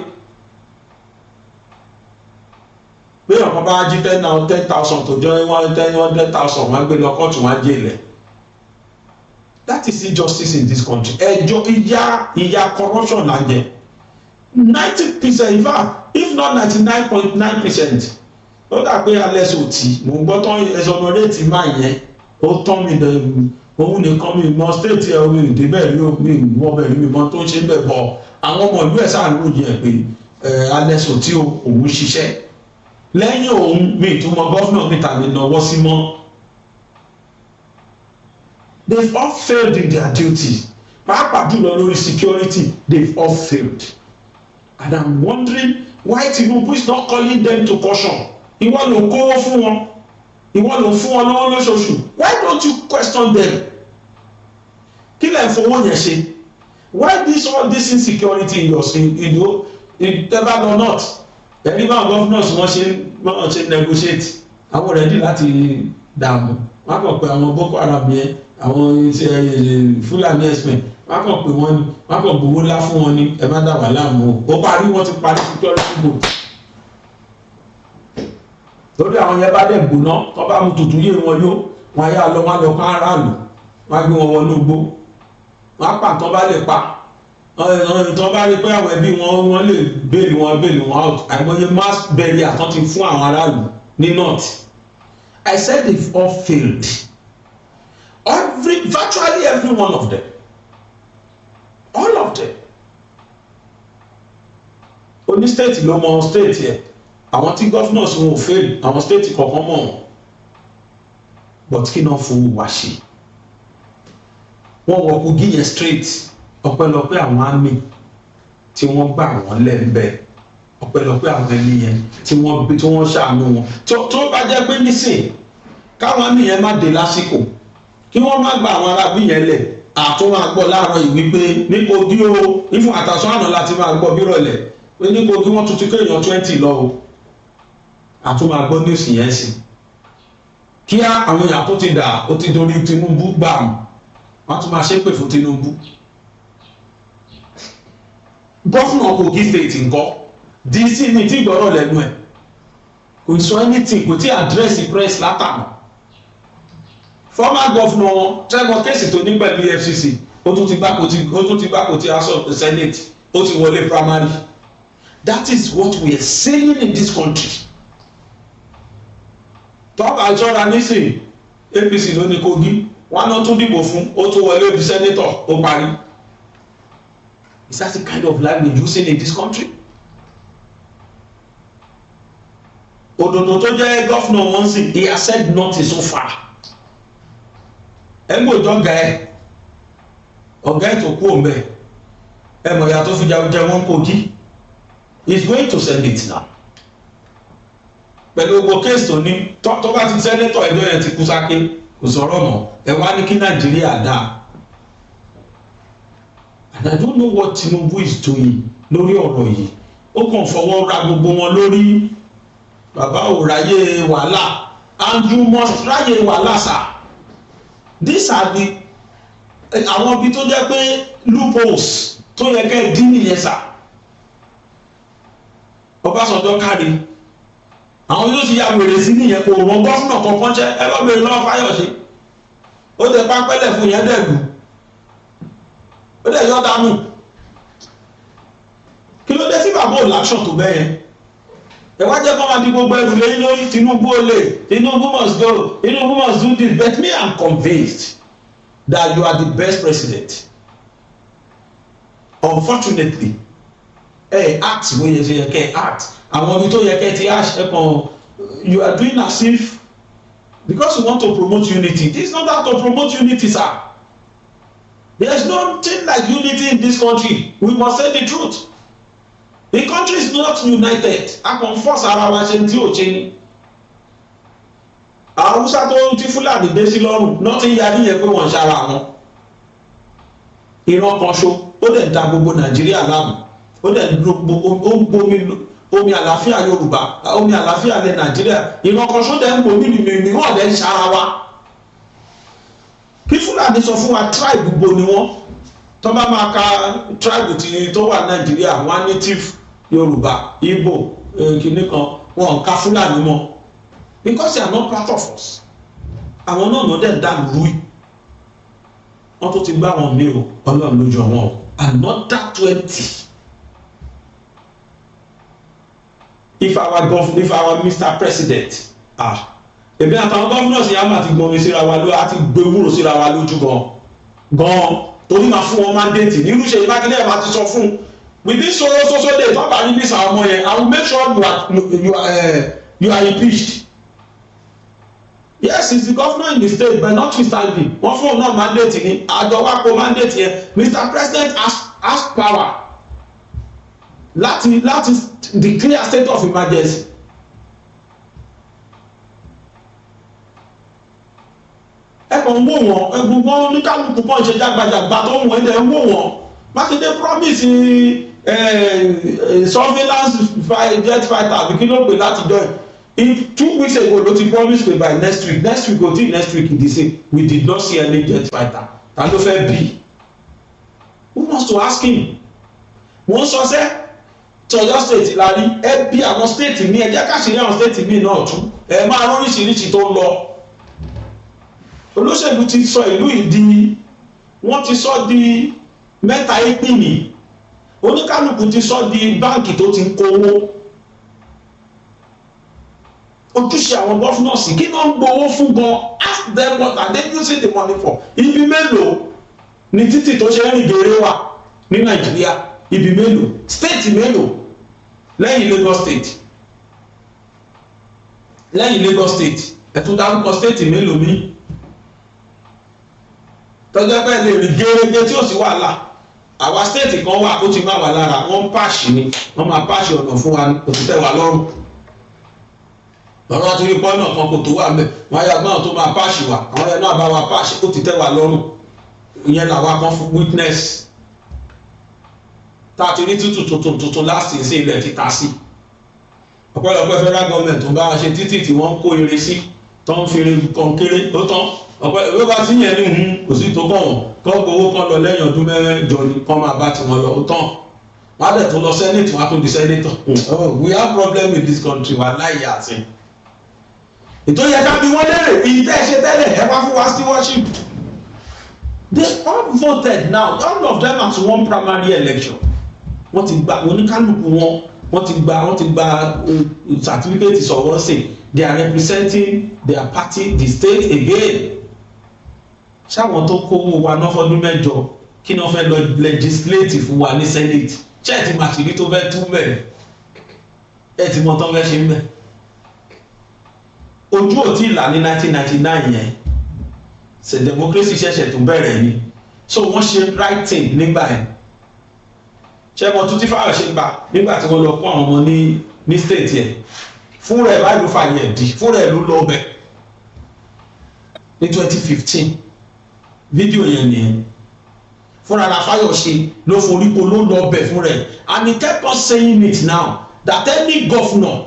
bí ọ̀kan bá jí 10,000 tó jẹ́ 100,000 wọ́n á gbé lọ kóòtù wọ́n á jẹ́ ilẹ̀. That is injustice in this country. Ẹjọ́ ìyà corruption la jẹ 90% in fact if not 99.9%. Ó dà pé alẹ́ sòtì mò ń gbọ́ tán exonerate máa yẹn ó tán mi dẹ̀ òun nìkan mi mọ state ẹ̀ omi ìdí bẹ́ẹ̀ yóò mi wọ́n bẹ̀rẹ̀ mi mọ tó ń ṣe bẹ̀ bọ̀ àwọn ọmọ ìlú ẹ̀ sáà ló yẹ pé alẹ́ sòtì òun ṣiṣẹ́ lẹ́yìn òun mi ìtumọ̀ gọ́fúnà mi tàbí náwó sí mọ́. They've all failed in their duty. Pàápàá jùlọ lórí security, they've all failed. And I'm wondering why Tinubu is not calling them to caution. Ìwọ ló kówó fún wọn. Ìwọ ló fún wọn lọ́wọ́ lóṣooṣù. Why don't you question them? Kí lẹ̀ ń fowó yẹn ṣe? Why all this insecurity in Tẹ́bá lọ north? Ẹni bá governors wọ́n ṣe negotiate. Àwọn ready láti dààmú. Wọ́n kàn pé àwọn Boko Haram yẹn àwọn Fúlàní ẹ̀sìn wọ́n kàn pé wọ́n ní wọ́n kàn gbowó ńlá fún wọn ní ẹ má dà wà láàmú ó parí wọ́n ti parí security vote lórí àwọn yẹn bá dẹ̀ gbóná tó bá mú tutù yé wọn yó wọn yá lọ wọn lọ kán aráàlú wọn gbé wọn wọnú gbó wọn pa tó bá lè pa tó bá rí pé àwọn ẹbí wọn lè bẹ́ẹ̀lì wọn out àìmọye mass burial tó ti fún àwọn aráàlú ní north. I said they've all failed. Virtually every one of them. All of them. Only state ló mọ state yẹn. Àwọn tí governors wọn ò fail, àwọn state kọ̀ọ̀kan mọ̀ wọn. But kí náà fowó wá ṣe? Wọ́n wọ Kogi yẹn straight. Ọpẹ́lọpẹ́ àwọn army tí wọ́n gbà wọ́n lẹ́ńbẹ̀. Ọpẹ́lọpẹ́ àwọn ẹni yẹn tí wọ́n ṣàánú wọn. Tó bá jẹ́ pé nísìn káwọn army yẹn má dé lásìkò kí wọ́n má gba àwọn arábí yẹn lẹ̀ àtún máa gbọ́ láàárọ̀ ìwí pé ní Kogi o nífún àtàṣọ àná láti máa gbọ́ bírọ̀lẹ̀ pé ní Kogi wọ́n tún ti kó èèyàn 20 lọ o àtún máa gbọ́ news yẹn sí kíá àwọn èèyàn tó ti dà ó ti dorí Tinubu gbà wọ́n tún máa ṣépè fún Tinubu. Gọ́fúnà Kogi state ńkọ́ DC ní tí gbọ́rọ̀ lẹ́nu ẹ̀ kò sọ anything, kò tí àdírẹ́sì press látàmú. Former governor wọn Trevor Keshi tó ní pẹ̀lú EFCC ó tún ti gbá kò tí aṣọ Senate ó ti wọlé primary. That is what we are saying in this country. Tọ́ka ìjọra nísìnyí APC ló ní Kogi wọn náà tún dìbò fún ó tún wọlé di senator ó parí. Is that the kind of life we using in this country? Òdòdó tó jẹ́ gọ́fúnà wọn sì he has said nothing so far. Ẹ ń gbòjọ́ ọ̀gá ẹ̀ tó kú òun bẹ́ẹ̀ ẹ mọ̀ ìyá tó fi jẹ́ wọn Kogi. He is going to send it now. Pẹ̀lú gbogbo kéèsì tó ní tó bá ti sẹ́nẹ́tọ̀ ẹjọ́ yẹn ti kú sáké kò sọ̀rọ̀ mọ́ ẹ wá ní kí Nàìjíríà dáa. And I don't know what Tinubu is doing lórí ọ̀rọ̀ yìí. Ó kàn fọwọ́ ra gbogbo wọn lórí. Bàbá ò ráyè wàhálà and you must ráyè wàhálà sir. These are the àwọn ibi tó jẹ́ pé loopholes tó yẹ kẹ́ ẹ̀ dín nìyẹn sir. Ọbásanjọ́ kárí àwọn yóò ti ya wèrè sí nìyẹn kò rán gọ́fúnà kankan jẹ́ ẹ lọ́ bèrè lọ́wọ́ Fáyọ̀ṣe ó tẹ pápẹ́lẹ̀ fún yẹn dẹ̀lú ó dẹ̀ yọ́ dánú kí ló dé tí bàbá ò láṣọ tó bẹ́ẹ̀ yẹn ẹ wá jẹ́ kó máa di gbogbo ẹrù lẹ́yìn lórí Tinubu olè Tinubu must go Tinubu must do this but me I'm convinced that you are the best president. Unfortunately act wey yẹ ṣe yẹ kẹ́ act àwọn ibi tó yẹ kẹ́ ti act ẹ̀kan you are doing as if because you want to promote unity. This is not how to promote unity, sir. There is nothing like unity in this country. We must say the truth. The country is not united. A kàn force ara wa ṣe tí ò ṣe ni. Àwọn Hausa tó ti Fúlàní dé sí lọ́rùn náà ti yarí yẹn pé wọ́n ń ṣara wọn. Ìran kan ṣo ó dẹ̀ da gbogbo Nàìjíríà láàmú. Ó dẹ̀ gbomi omi àlàáfíà Yorùbá omi àlàáfíà ilẹ̀ Nàìjíríà ìran kan ṣó dẹ̀ ń gbomi nìmí wọ́n dẹ̀ ń ṣara wa. Kí Fúlàní sọ fún wa tribe gbogbo ni wọ́n tó bá máa ka tribe tó wà Nàìjíríà wọ́n native Yorùbá Igbo kìíní kan wọn ká Fúlàní mọ́ because they are not part of us. Àwọn náà ló dẹ̀ dá lùú wọ́n tó ti gbá wọn mí o Ọlọ́run lójú wọn o another 20. If our Mr. President ebi àtàwọn governors yẹn á máa ti gbọ́n mi síra wa lójú àti gbẹ̀wúrò síra wa lójú gan torí máa fún wọn mandate nínú Ṣèyí Mákindé ẹ̀ máa ti sọ fún within so days wọ́n bá release àwọn ọmọ yẹn I will make sure you are impeached. Yes, he's the governor in the state but not notwithstanding wọ́n fún òun náà mandate ní àjọwápò mandate yẹn Mr. President has power láti declare state of emergency. Ẹ̀kọ́ ń wò wọ́n ẹ̀gbọ́n wọn ní kálukú pọ̀ ṣe jágbajàgba tó ń wọ́n ilẹ̀ ń wò wọ́n Mákindé promise surveillance jet fighter àbí kí ló pè láti join in 2 weeks ago ló ti promise pé by next week go till next week they say we did not see any jet fighter ta ló fẹ́ bí who wants to ask him wọ́n sọ sẹ́ tọ̀yọ́ state la rí ẹ bí àwọn state mi ẹ jẹ́ ká ṣe ní àwọn state mi náà tún ẹ máa rán oríṣiríṣi tó ń lọ olóṣèlú ti sọ ìlú ìdí wọ́n ti sọ di mẹ́ta ìpínlẹ̀ oníkálukú ti sọ di báǹkì tó ti ń kówó ojúṣe àwọn gọ́fúnọ̀sì kí wọ́n ń gbowó fún gan ask them what are they using the money for ibi mélòó ni títì tó ṣe ń rìn gèrè wà ní Nàìjíríà ibi mélòó state mélòó lẹ́yìn Lagos state ẹ̀tún dárúkọ state mélòó mi tọ́jọ́ pẹ́ lè rí gẹ́gẹ́ tí ó sì wà là àwa state kan wà ó ti máa wà lára wọ́n pàṣì ni wọ́n máa pàṣì ọ̀nà fún wa kò ti tẹ́ wa lọ́rùn lọ́rùn àti rí pọ́nà kan kò tó wà mẹ́ wọ́n yà gbọ́n tó máa pàṣì wa àwọn ẹ̀ náà bá wa pàṣì ó ti tẹ́ wa lọ́rùn ìyẹn làwa kan fún witness tá a ti rí tútù tuntun láti sí ilẹ̀ ti ta sí ọ̀pọ̀lọpọ̀ federal government tó bá wa ṣe títì tí wọ́n kó ire sí tó ń fi ire kan kéré ó tán ọ̀pọ̀ ìwé bá sí yẹn ní kò sí tó kàn wọ́n kọ́ gbowó kan lọ lẹ́yìn ọdún mẹ́jọ ni kọ́ máa bá tiwọn lọ ó tán wọ́n á dẹ̀ tó lọ senate wọ́n á tó di senator. We have problem in this country wà láyé àti ètò yẹ ká bí wọ́n lérè bí tẹ́ ẹ ṣe tẹ́lẹ̀ ẹ wá fún wa stewardship. They all voted now, all of them at one primary election. Wọ́n ti gba oníkálukú wọn, wọ́n ti gba certificate sọ̀rọ̀ sí. They are representing their party, the state again. Ṣáwọn tó kówó wa náà fọdún mẹ́jọ kí náà fẹ́ lọ legislate fún wa ní senate. Ṣé ẹ ti máa ṣèlérí tó fẹ́ tú mẹ́rin? Ẹ ti mọ tán fẹ́ ṣe ń bẹ̀. Ojú ò tí ì là ní 1999 yẹn. Ṣé democracy ṣẹ̀ṣẹ̀ tó bẹ̀rẹ̀ ni? So wọ́n ṣe right thing nígbà yẹn. Ṣé mo tún tí fáwọn ṣe gbà nígbà tí wọ́n lọ kó àwọn ọmọ ní state yẹn? Fún rẹ̀ láì ló fàyè ẹ̀dí, fún rẹ̀ ló lọ bẹ̀. Ní 2015, fídíò yẹn nìyẹn. Fúnra la Fáyọ̀ṣe ló foríko ló lọ bẹ̀ fún rẹ̀. And he kept on saying it now that any governor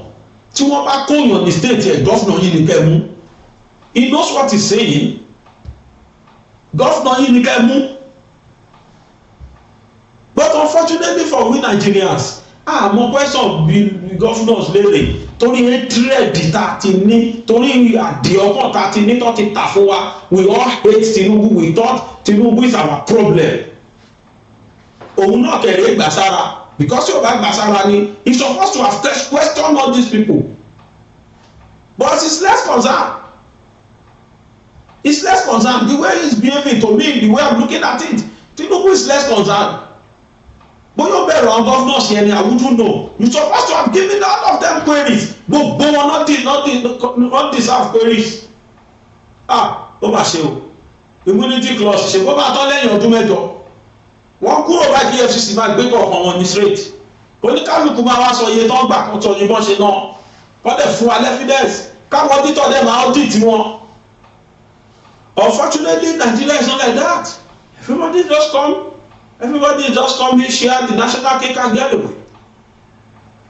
tí wọ́n bá kóyàn ní state yẹn, governor yìí ní kẹ́ mú. He knows what he's saying. Governor yìí ní kẹ́ mú. But unfortunately for we Nigerians, àmọ́ question bí governors léèrè torí hatred tá ti ní torí àdì ọkàn tá ti ní tó ti tà fún wa, we all hate Tinubu, we thought Tinubu is our problem. Òun náà kẹ̀lé gbà sára because yóò bá gbà sára ni he supposed to have questioned all these people, but he's less concerned. He's less concerned. The way he's behaving to me, the way I'm looking at it, Tinubu is less concerned. But you better on governors here, I wouldn't know. You're supposed to have given all of them queries. But not deserve queries. Ó mà ṣe o. Immunity clause ṣe bó bá tán lẹ́yìn ọdún mẹ́jọ. Wọ́n kúrò bá EFCC máa gbé kọ̀ọ̀kan wọn ní straight. Oníkálukú máa wá sọ iye tó ń gbà kan tó yìnbọn ṣe náà. Wọ́n dẹ̀ fún wa evidence. Káwọn auditor dẹ̀ máa audit wọn. Unfortunately, Nigeria is not like that. Everybody just come here, share the national cake and get away.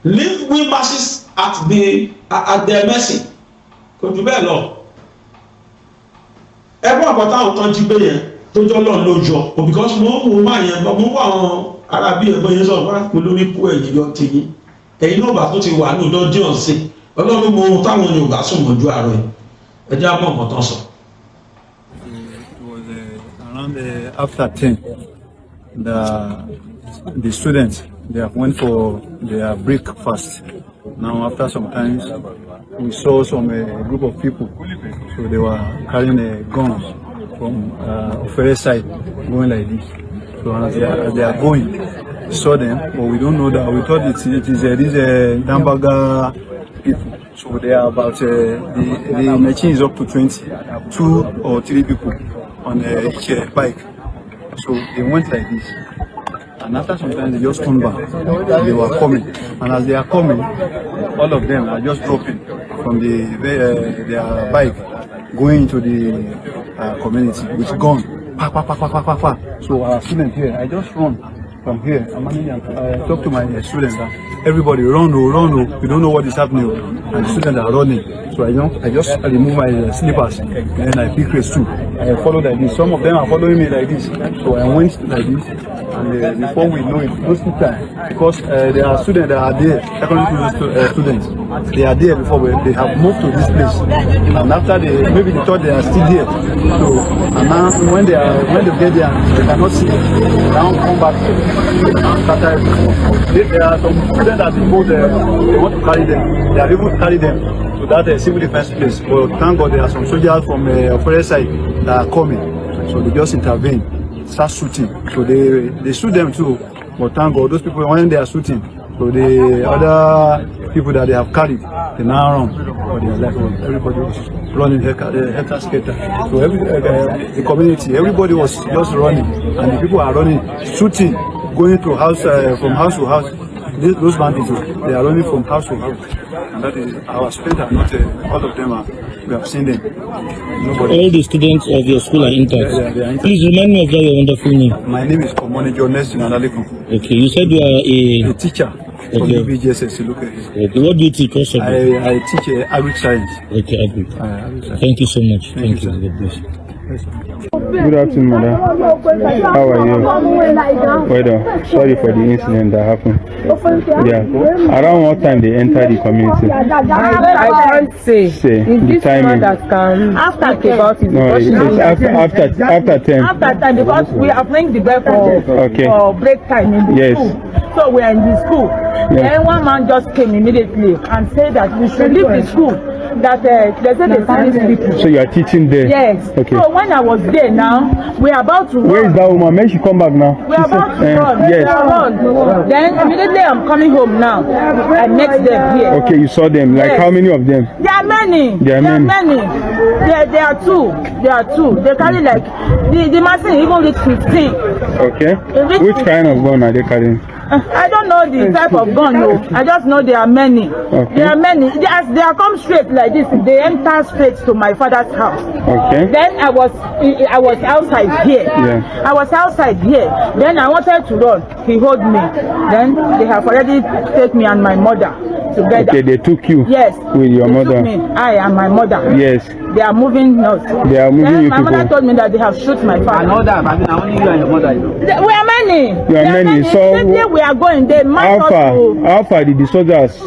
Leave we masses at their mercy. Kò jù bẹ́ẹ̀ lọ. Ẹgbọ́n àpótá ọ̀tán jí gbé yẹn tó jọ lọ́n lójọ. Because mo máa yẹn mo wọ àwọn arábí ẹ̀gbọ́n yẹn sọ̀rọ̀ wá pé lórí kú ẹ̀yìn yọ ti yín. Ẹ̀yin náà bá tó ti wà ní ọjọ́ díẹ̀ ọ̀sẹ̀. Ọlọ́run mọ ohun táwọn Yorùbá sùn mọ́jú àárọ̀ yìí. Ẹ jẹ́ àmọ́ ọ̀kan tán sọ. Around after 10, the students, they went for their breakfast. Now after some time, we saw some group of people, so they were carrying guns from Ofere side, going like this. So as they are going, we saw them, but we don't know that. We thought it is these Dambaga people. So they are about the machine is up to 20, 2 or 3 people on each bike. So they went like this, and after some time they just turned back. They were coming, and as they are coming, all of them are just dropping from their bike, going into the community with gun. Pa, pa, pa, pa, pa, pa, pa. So our student here, I just run from here. I talk to my students. Everybody run, we don't know what is happening, and the students are running. So I just remove my slippers, and then I pick race too. I follow like this. Some of them are following me like this. So I went like this, and before we know it, those time, because there are students that are there, secondary students, they are there before, but they have moved to this place, and after maybe they thought they are still there. So and now when they get there, they cannot see. Now come back. There are some students that they want to carry them. They are able to carry them to that civil defense place. But thank God there are some soldiers from Ofere side that are coming. So they just intervene, start shooting. So they shoot them too. But thank God those people, when they are shooting, so the other people that they have carried, they now run for their life. Everybody was running helter skelter. So the community, everybody was just running, and the people are running, shooting, going to house from house to house. Those bandits, they are running from house to house, and that is our students are not all of them are. We have seen them. Nobody. All the students of your school are intact. Yeah, they are intact. Please remind me of your wonderful name. My name is Komoni Jones Nanalikun. Okay, you said you are a teacher from the BGSS. Okay, what do you teach? I teach agric science. Okay, agric. Thank you so much. Thank you. God bless you. Good afternoon, madam. How are you? Well, sorry for the incident that happened. Yeah. Around what time they enter the community? I can't say. Is the this timing. one that can after about it? No, it's after 10. After time, because we are playing the bell for break time in the school. So we are in the school. Then one man just came immediately and said that we should leave the school. That they said they see these people. So you are teaching there? Yes. Okay. So when I was there now, we are about to run. Where is that woman? May she come back now? We are about to run. Yes. We are run. Then immediately I'm coming home now. I met them here. Okay, you saw them. Like how many of them? There are many. There are many. There are two. There are two. They carry like the machine even reach 15. Okay. Which kind of gun are they carrying? I don't know the type of gun, no. I just know there are many. Okay. There are many. As they are come straight like this, they enter straight to my father's house. Okay. Then I was outside here. Yeah. I was outside here. Then I wanted to run. He hold me. Then they have already taken me and my mother together. Okay, they took you. Yes. With your mother. Took me. I and my mother. Yes. They are moving us. They are moving then you my people. mother told me that they have shot my father. Only you and your mother. We are many. You are many. So we are going. They how far did the soldiers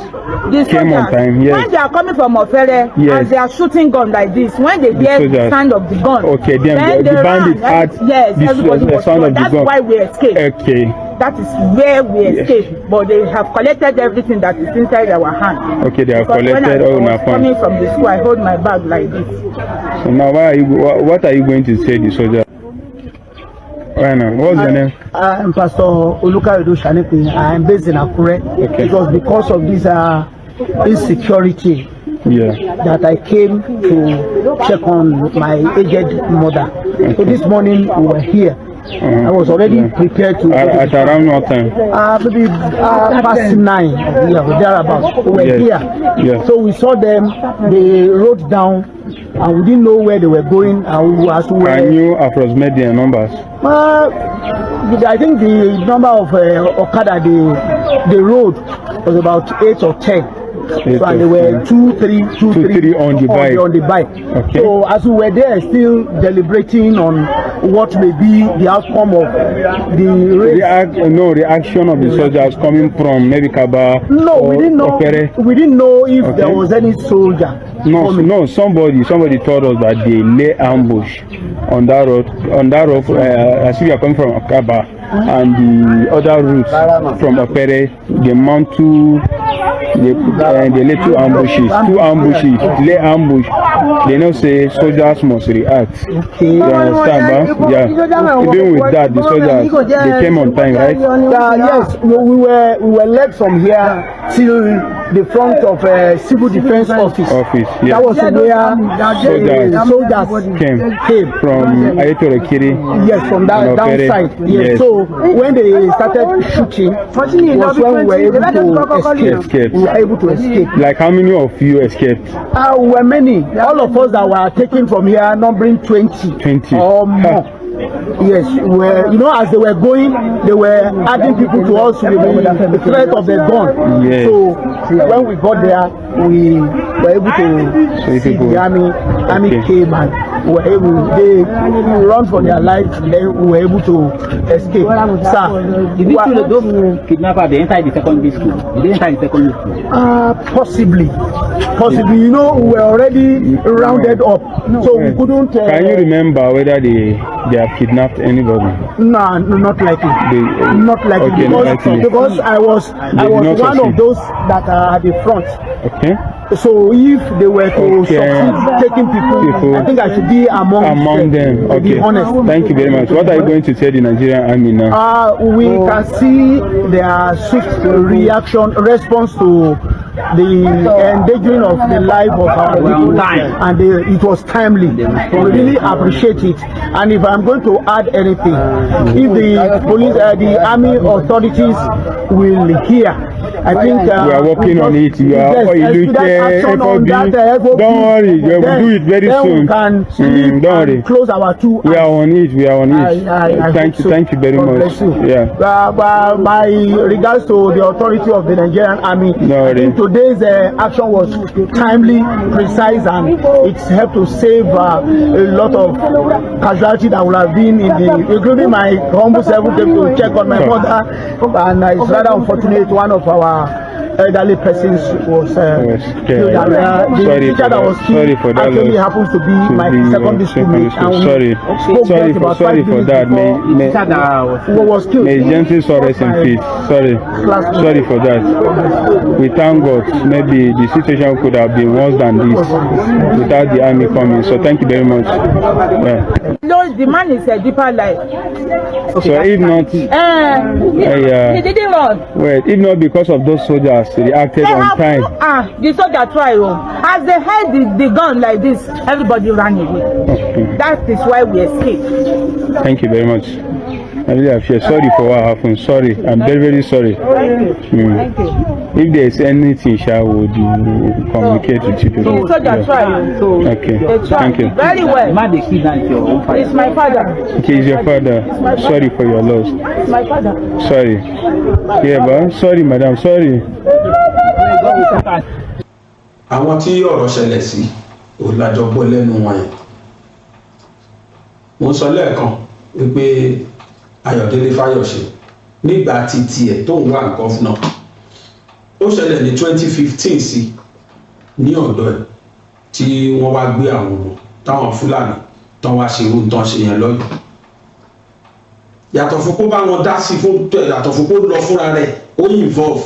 came on time? Yes. When they are coming from Ofere, yes, and they are shooting gun like this, when they hear the sound of the gun, okay, then the bandits had the sound of the gun. That's why we escaped. Okay. That is where we escaped. But they have collected everything that is inside our hand. Okay, they have because collected all our funds. Coming from the school, I hold my bag like this. So now, what are you going to say to the soldiers? Right now, what's your name? I'm Pastor Olukayodo Shanipe. I am based in Akure. Okay. It was because of this insecurity that I came to check on my aged mother. Okay. So this morning we were here. I was already prepared to. At around what time? Maybe past 9. Yeah, thereabouts. We were here. Yeah. So we saw them. They rode down, and we didn't know where they were going. Can you approximate their numbers? I think the number of Okada they rode was about 8 or 10. So and they were two, three on the bike. Okay. So as we were there, still deliberating on what may be the outcome of the race. The action of the soldiers coming from maybe Kaba. No, we didn't know. We didn't know if there was any soldier. No. Somebody told us that they lay ambush on that road. As if you are coming from Kaba and the other routes from Opere, they mount to. They lay two ambushes, lay ambush. They now say soldiers must react. Okay. You understand, ba? Yeah. Even with that, the soldiers they came on time, right? Yes, we were led from here till the front of Civil Defense Office. Yeah. That was where soldiers came from Ayetoro Kiri. Yes, from that downside. Yes. So when they started shooting, was when we were able to escape. We were able to escape. Like how many of you escaped? Were many. All of us that were taken from here, numbering 20 or more. Yes, as they were going, they were adding people to us with the threat of the gun. Yes. So when we got there, we were able to see the army came and they run for their lives, and then we were able to escape. Sir, did you see those kidnappers? They entered the secondary school. Did they enter the secondary school? Possibly. We were already rounded up, so we couldn't. Can you remember whether they have kidnapped anybody? No, not likely. Not likely. Okay, because I was one of those that are at the front. Okay. So if they were to succeed taking people, I think I should be among them. Okay. To be honest. Thank you very much. What are you going to tell the Nigerian army now? We can see their swift response to the endangering of the life of our people, and it was timely. We really appreciate it. And if I'm going to add anything, if the police, the army authorities will hear I think we are working on it. We are FOB. Don't worry, we will do it very soon. Can don't worry. Close our two. We are on it. We are on it. Thank you very much. Yeah. My regards to the authority of the Nigerian Army. I think today's action was timely, precise, and it's helped to save a lot of casualty that would have been in the, including my humble self to check on my mother, and it's rather unfortunate one of our elderly persons was killed. And the teacher that was killed actually happens to be my secondary school mate. Sorry for that. Who was killed. May gently rest in peace. Sorry for that. We thank God. Maybe the situation could have been worse than this without the army coming. So thank you very much. Yeah. No, the man is a deeper life. So if not, he didn't run. Wait, if not because of those soldiers reacted on time. The soldier tried. As they held the gun like this, everybody ran away. Okay. That is why we escaped. Thank you very much. I really appreciate. Sorry for what happened. Sorry, I'm very sorry. Thank you. Thank you. If there is anything, would you communicate with you people? The soldier tried. So okay. Thank you. Very well. It's my father. Okay, it's your father. Sorry for your loss. It's my father. Sorry. Yeah, but sorry, madam. Sorry. Àwọn tí ọ̀rọ̀ ṣẹlẹ̀ sí ò lájọ gbọ́ lẹ́nu wọn yẹn. Mo sọ lẹ́ẹ̀kan wípé Ayọ̀délé Fáyọ̀ṣe nígbà tí tiẹ̀ tó ń wà gọ́fúnà ó ṣẹlẹ̀ ní 2015 sí ní ọ̀dọ̀ ẹ̀ tí wọ́n wá gbé àwọn ọmọ táwọn Fúlàní tán wá ṣe irú tán ṣe yẹn lọ́yọ̀. Yàtọ̀ fún kó bá wọn dá sí fún yàtọ̀ fún kó lọ fúnra rẹ̀ ó involve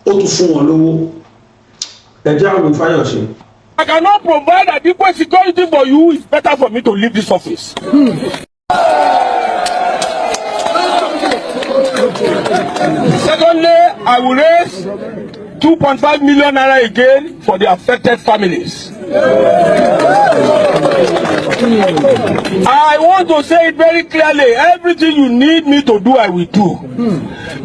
ó tún fún wọn lówó. Ẹ jẹ́ àwọn Fáyọ̀ṣe. I cannot provide adequate security for you. It's better for me to leave this office. Secondly, I will raise 2.5 million naira again for the affected families. I want to say it very clearly. Everything you need me to do, I will do.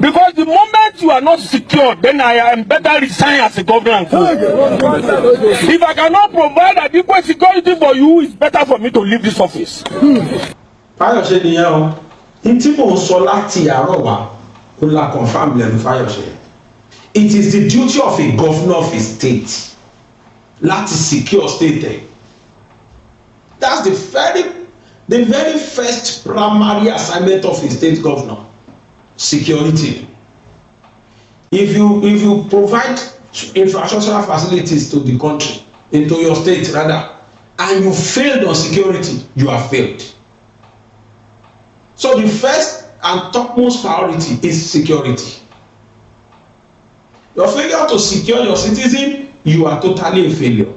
Because the moment you are not secure, then I am better resign as a governor and go. If I cannot provide adequate security for you, it's better for me to leave this office. Fáyọ̀ṣe nìyẹn o. Ní tí mò ń sọ láti àárọ̀ wá, ó la confam lẹ́nu Fáyọ̀ṣe. It is the duty of a governor of a state láti secure state. That's the very first primary assignment of a state governor. Security. If you provide infrastructural facilities to the country, into your state rather, and you failed on security, you have failed. So the first and topmost priority is security. Your failure to secure your citizen, you are totally a failure.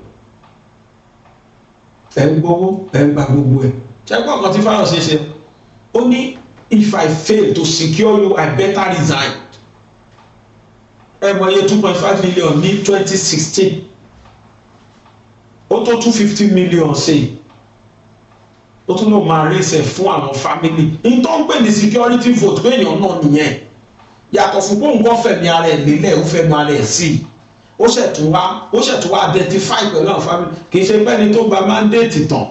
Only if I fail to secure you, I better resign. 2.5 million ní 2016. Ó tó 250 million sí. Ó tún lọ máa raise fún àwọn family. In tó ń pè ní security vote pé èèyàn náà nìyẹn. Yàtọ̀ fún pé nǹkan fẹ̀mí ara ẹ̀ lélẹ̀ ó fẹ́ máa rẹ̀ sí. Ó ṣẹ̀tún wá identify pẹ̀lú àwọn family. Kì í ṣe pẹ́ni tó gba mandate tán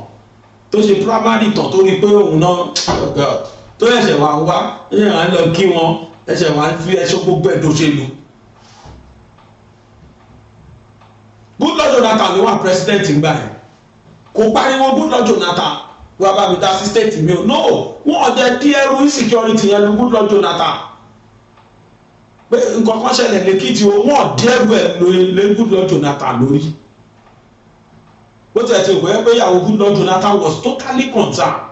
tó ṣe primary tán tó rí pé òun náà tó ẹ̀ṣẹ̀ wá wá ẹ̀yìn à ń lọ kí wọn ẹ̀ṣẹ̀ wá fi ẹ̀ṣọ́ gbogbo ẹ̀ tó ṣe lù. Goodluck Jonathan ló wà president ńgbà yẹn kò pariwo Goodluck Jonathan wà bá mi dá sí state mi o no wọn ọ̀dẹ dí ẹrú insecurity yẹn lu Goodluck Jonathan pé nǹkan kan ṣẹlẹ̀ lẹ́kìtì o wọn ọ̀dẹ ẹrú ẹ̀ lé Goodluck Jonathan lórí bó ti ẹ̀ ti wẹ́ pé ìyàwó Goodluck Jonathan was totally concerned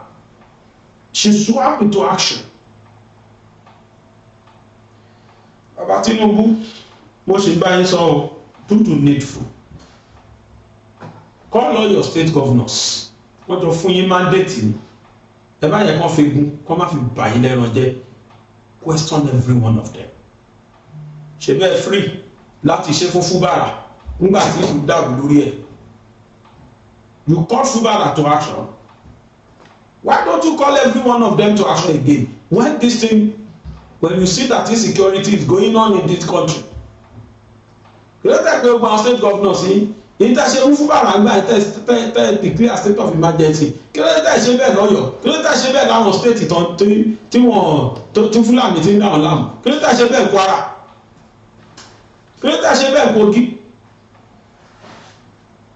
she swam into action. Bàbá Tinubu mo ṣe bá yín sọ o do to needful. Call all your state governors. Wọ́n jọ fún yín mandate ni. Ẹ bá yẹ kán fi gun, kán má fi bà yín lẹ́ran jẹ́. Question every one of them. Ṣé bẹ́ẹ̀ free láti ṣe fún Fubara nígbà tí ìlú dàrú lórí ẹ̀? You call Fubara to action. Why don't you call every one of them to action again? When you see that insecurity is going on in this country, kí ló tẹ̀ pé gbogbo àwọn state governors yìí ìtẹ̀sẹ̀ fún bàràgbà tẹ̀ declare state of emergency kí ló tẹ̀ ṣe bẹ́ẹ̀ lọ́yọ̀ọ́ kí ló tẹ̀ ṣe bẹ́ẹ̀ láwọn state tí wọ́n tó Fúlàní ti ń dáhùn láàmú kí ló tẹ̀ ṣe bẹ́ẹ̀ Kwara kí ló tẹ̀ ṣe bẹ́ẹ̀ Kogi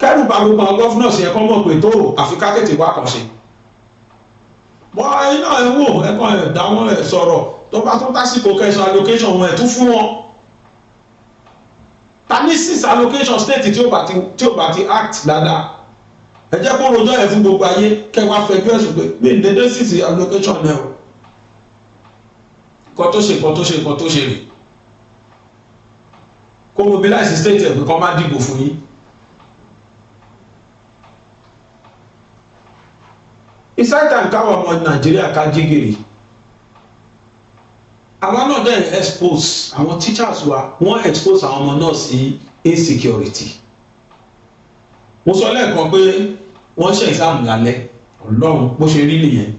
kẹ́rù bá gbogbo àwọn governors yẹn kọ́ mọ̀ pé tó àfikà tètè wá kàn ṣe bọ́ iná ẹ̀ wò ẹ̀kọ́ ẹ̀ dáwọn ẹ̀ sọ̀rọ̀ tó bá tó tásìkò kẹsàn allocation wọn ẹ̀ tún fún wọn ta ní 6 allocation state tí ó bá ti act dáadáa ẹ jẹ́ kó rojọ́ ẹ̀ fún gbogbo ayé kẹwàá fẹjọ́ ẹ̀sùn pé bí n dédé 6 allocation náà o kọ́ tó ṣe rè kó mobilize state ẹ̀ pé kọ́ má dìbò fún yín. ìsáìtà káwọn ọmọ Nàìjíríà ká jígìrì àwọn náà dẹ̀ expose àwọn teachers wa wọ́n expose àwọn ọmọ náà sí insecurity mo sọ lẹ́ẹ̀kan pé wọ́n ṣe exam lálẹ́ Ọlọ́run bó ṣe rí nìyẹn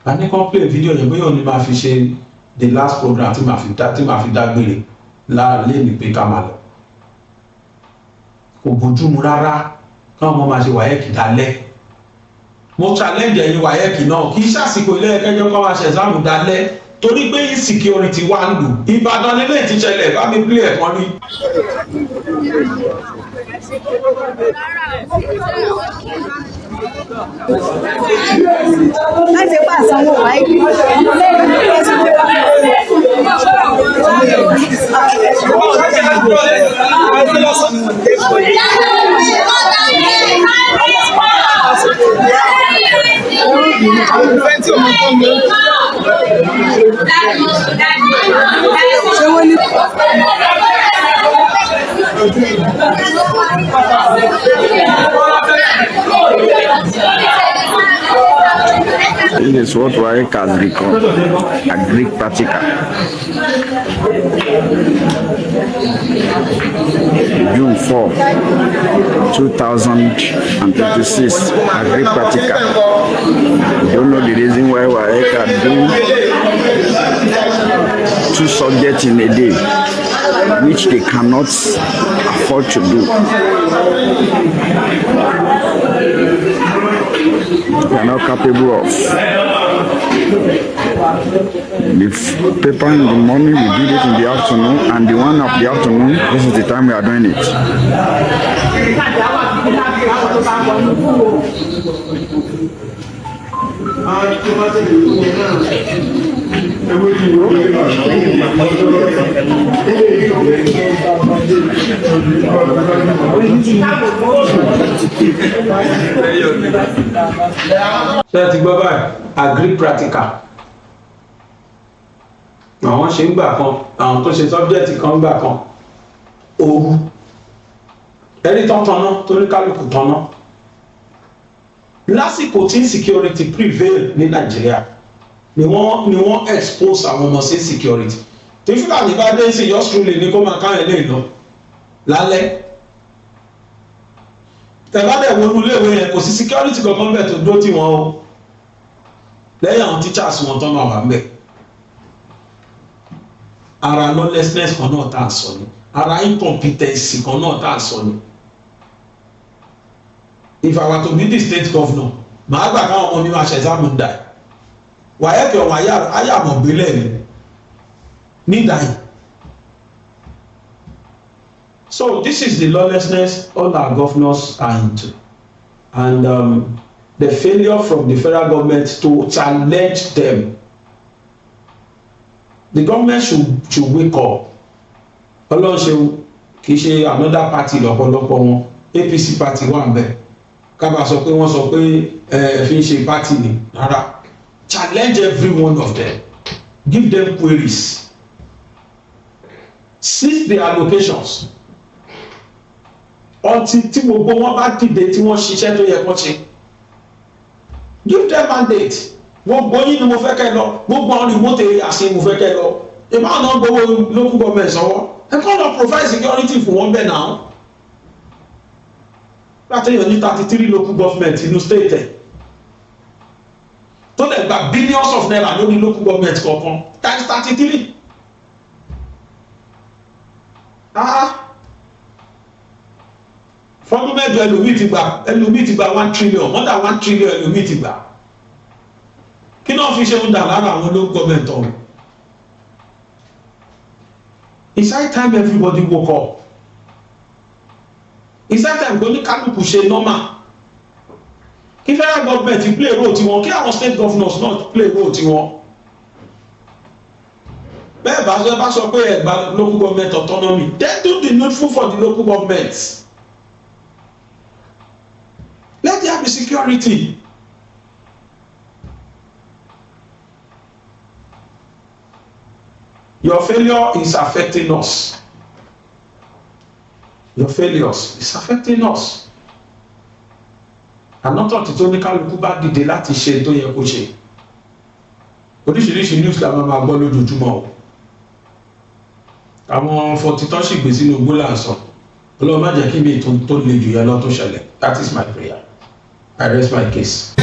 a ní kàn play video yẹn bóyá òní máa fi ṣe the last program tí màá fi dágbére láàlẹ́ ní pé ká máa lọ kò bójúmu rárá káwọn ọmọ máa ṣe wáyẹ̀kì dálẹ́ mo challenge ẹ̀yin wáyẹ̀kì náà kì í ṣàsìkò ilé ẹ̀kẹ́jọ́ kọ́ máa ṣe exam dálẹ́ torí pé insecurity wà ń lù Ìbàdàn nílé ti ṣẹlẹ̀ bá mi play ẹ̀kan rí. láti pa àsanwó wáyé This is what WAEC has become, a Greek practical. June 4, 2026, a Greek practical. I don't know the reason why WAEC are doing 2 subjects in a day, which they cannot afford to do. They are not capable of. The paper in the morning, we did it in the afternoon, and the one of the afternoon, this is the time we are doing it. ṣé ti gbọ́ báyìí agri practical àwọn ṣe ń gbà kan àwọn tó ṣe subject kan gbà kan ooru ẹni tán tanná torí kálukú tanná lásìkò tí insecurity prevail ní Nàìjíríà ni wọ́n expose àwọn ọmọ sí insecurity tí Fúlàní bá dé sí yọ́sùlẹ̀ ní kó máa káyọ̀ lè lọ lálẹ́ tẹ̀bádẹ̀ wọnú léèwé yẹn kò sí security kankan bẹ̀ tó dó tí wọ́n o lẹ́yìn àwọn teachers wọn tán máa wà ń bẹ̀ ara lawlessness kan náà tá à ń sọ ni ara incompetency kan náà tá à ń sọ ni if I were to be the state governor màá gbà káwọn ọmọ mi máa ṣe exam ń dà wàyẹ̀kẹ̀ ọ̀hún ayàmọ̀gbélẹ̀ ni nídàáyì. So this is the lawlessness all our governors are into, and the failure from the federal government to challenge them. The government should wake up. Ọlọ́run ṣe kì í ṣe another party lọ́pọ̀lọpọ̀ wọn APC party wà ń bẹ̀ kábà sọ pé wọ́n sọ pé fi ń ṣe party ni rárá. Challenge every one of them, give them queries, seize the allocations until tí gbogbo wọn bá dìde tí wọ́n ṣiṣẹ́ tó yẹ kó ṣe, give them mandate. Gbogbo yín ni mo fẹ́ kẹ́ lọ, gbogbo àwọn remote areas ni mo fẹ́ kẹ́ lọ, ìbá náà gbowó local government sọ́wọ́ ẹ kọ́ lọ provide security fún wọn bẹ́ẹ̀ náà láti yàn ní 33 local government inú state ẹ̀ tó lè gba billions of naira lórí local government kọ̀ọ̀kan times 33. fọdún mẹ́jọ ẹlòmíì ti gba 1 trillion more than 1 trillion ẹlòmíì ti gbà kí náà fi ṣe ń dà lára àwọn local government ọ̀hún. It's high time everybody woke up. It's high time gbóní kálukú ṣe normal. Kí federal government play role tiwọn, kí àwọn state governors not play role tiwọn. Bẹ́ẹ̀ bá sọ pé ẹ gba local government autonomy, then do the needful for the local governments. Let there be security. Your failure is affecting us. Your failures is affecting us. Ànátọ̀ tí tó ní kálukú bá dìde láti ṣe tó yẹ kó ṣe. Oríṣiríṣi news la máa gbọ́ lójoojúmọ́ o. Àwọn fọ̀títọ́ sì gbé sínú gbólàǹsọ̀. Ọlọ́run má jẹ́ kí mi tó le jù yẹn lọ tó ṣẹlẹ̀. That is my prayer. I rest my case.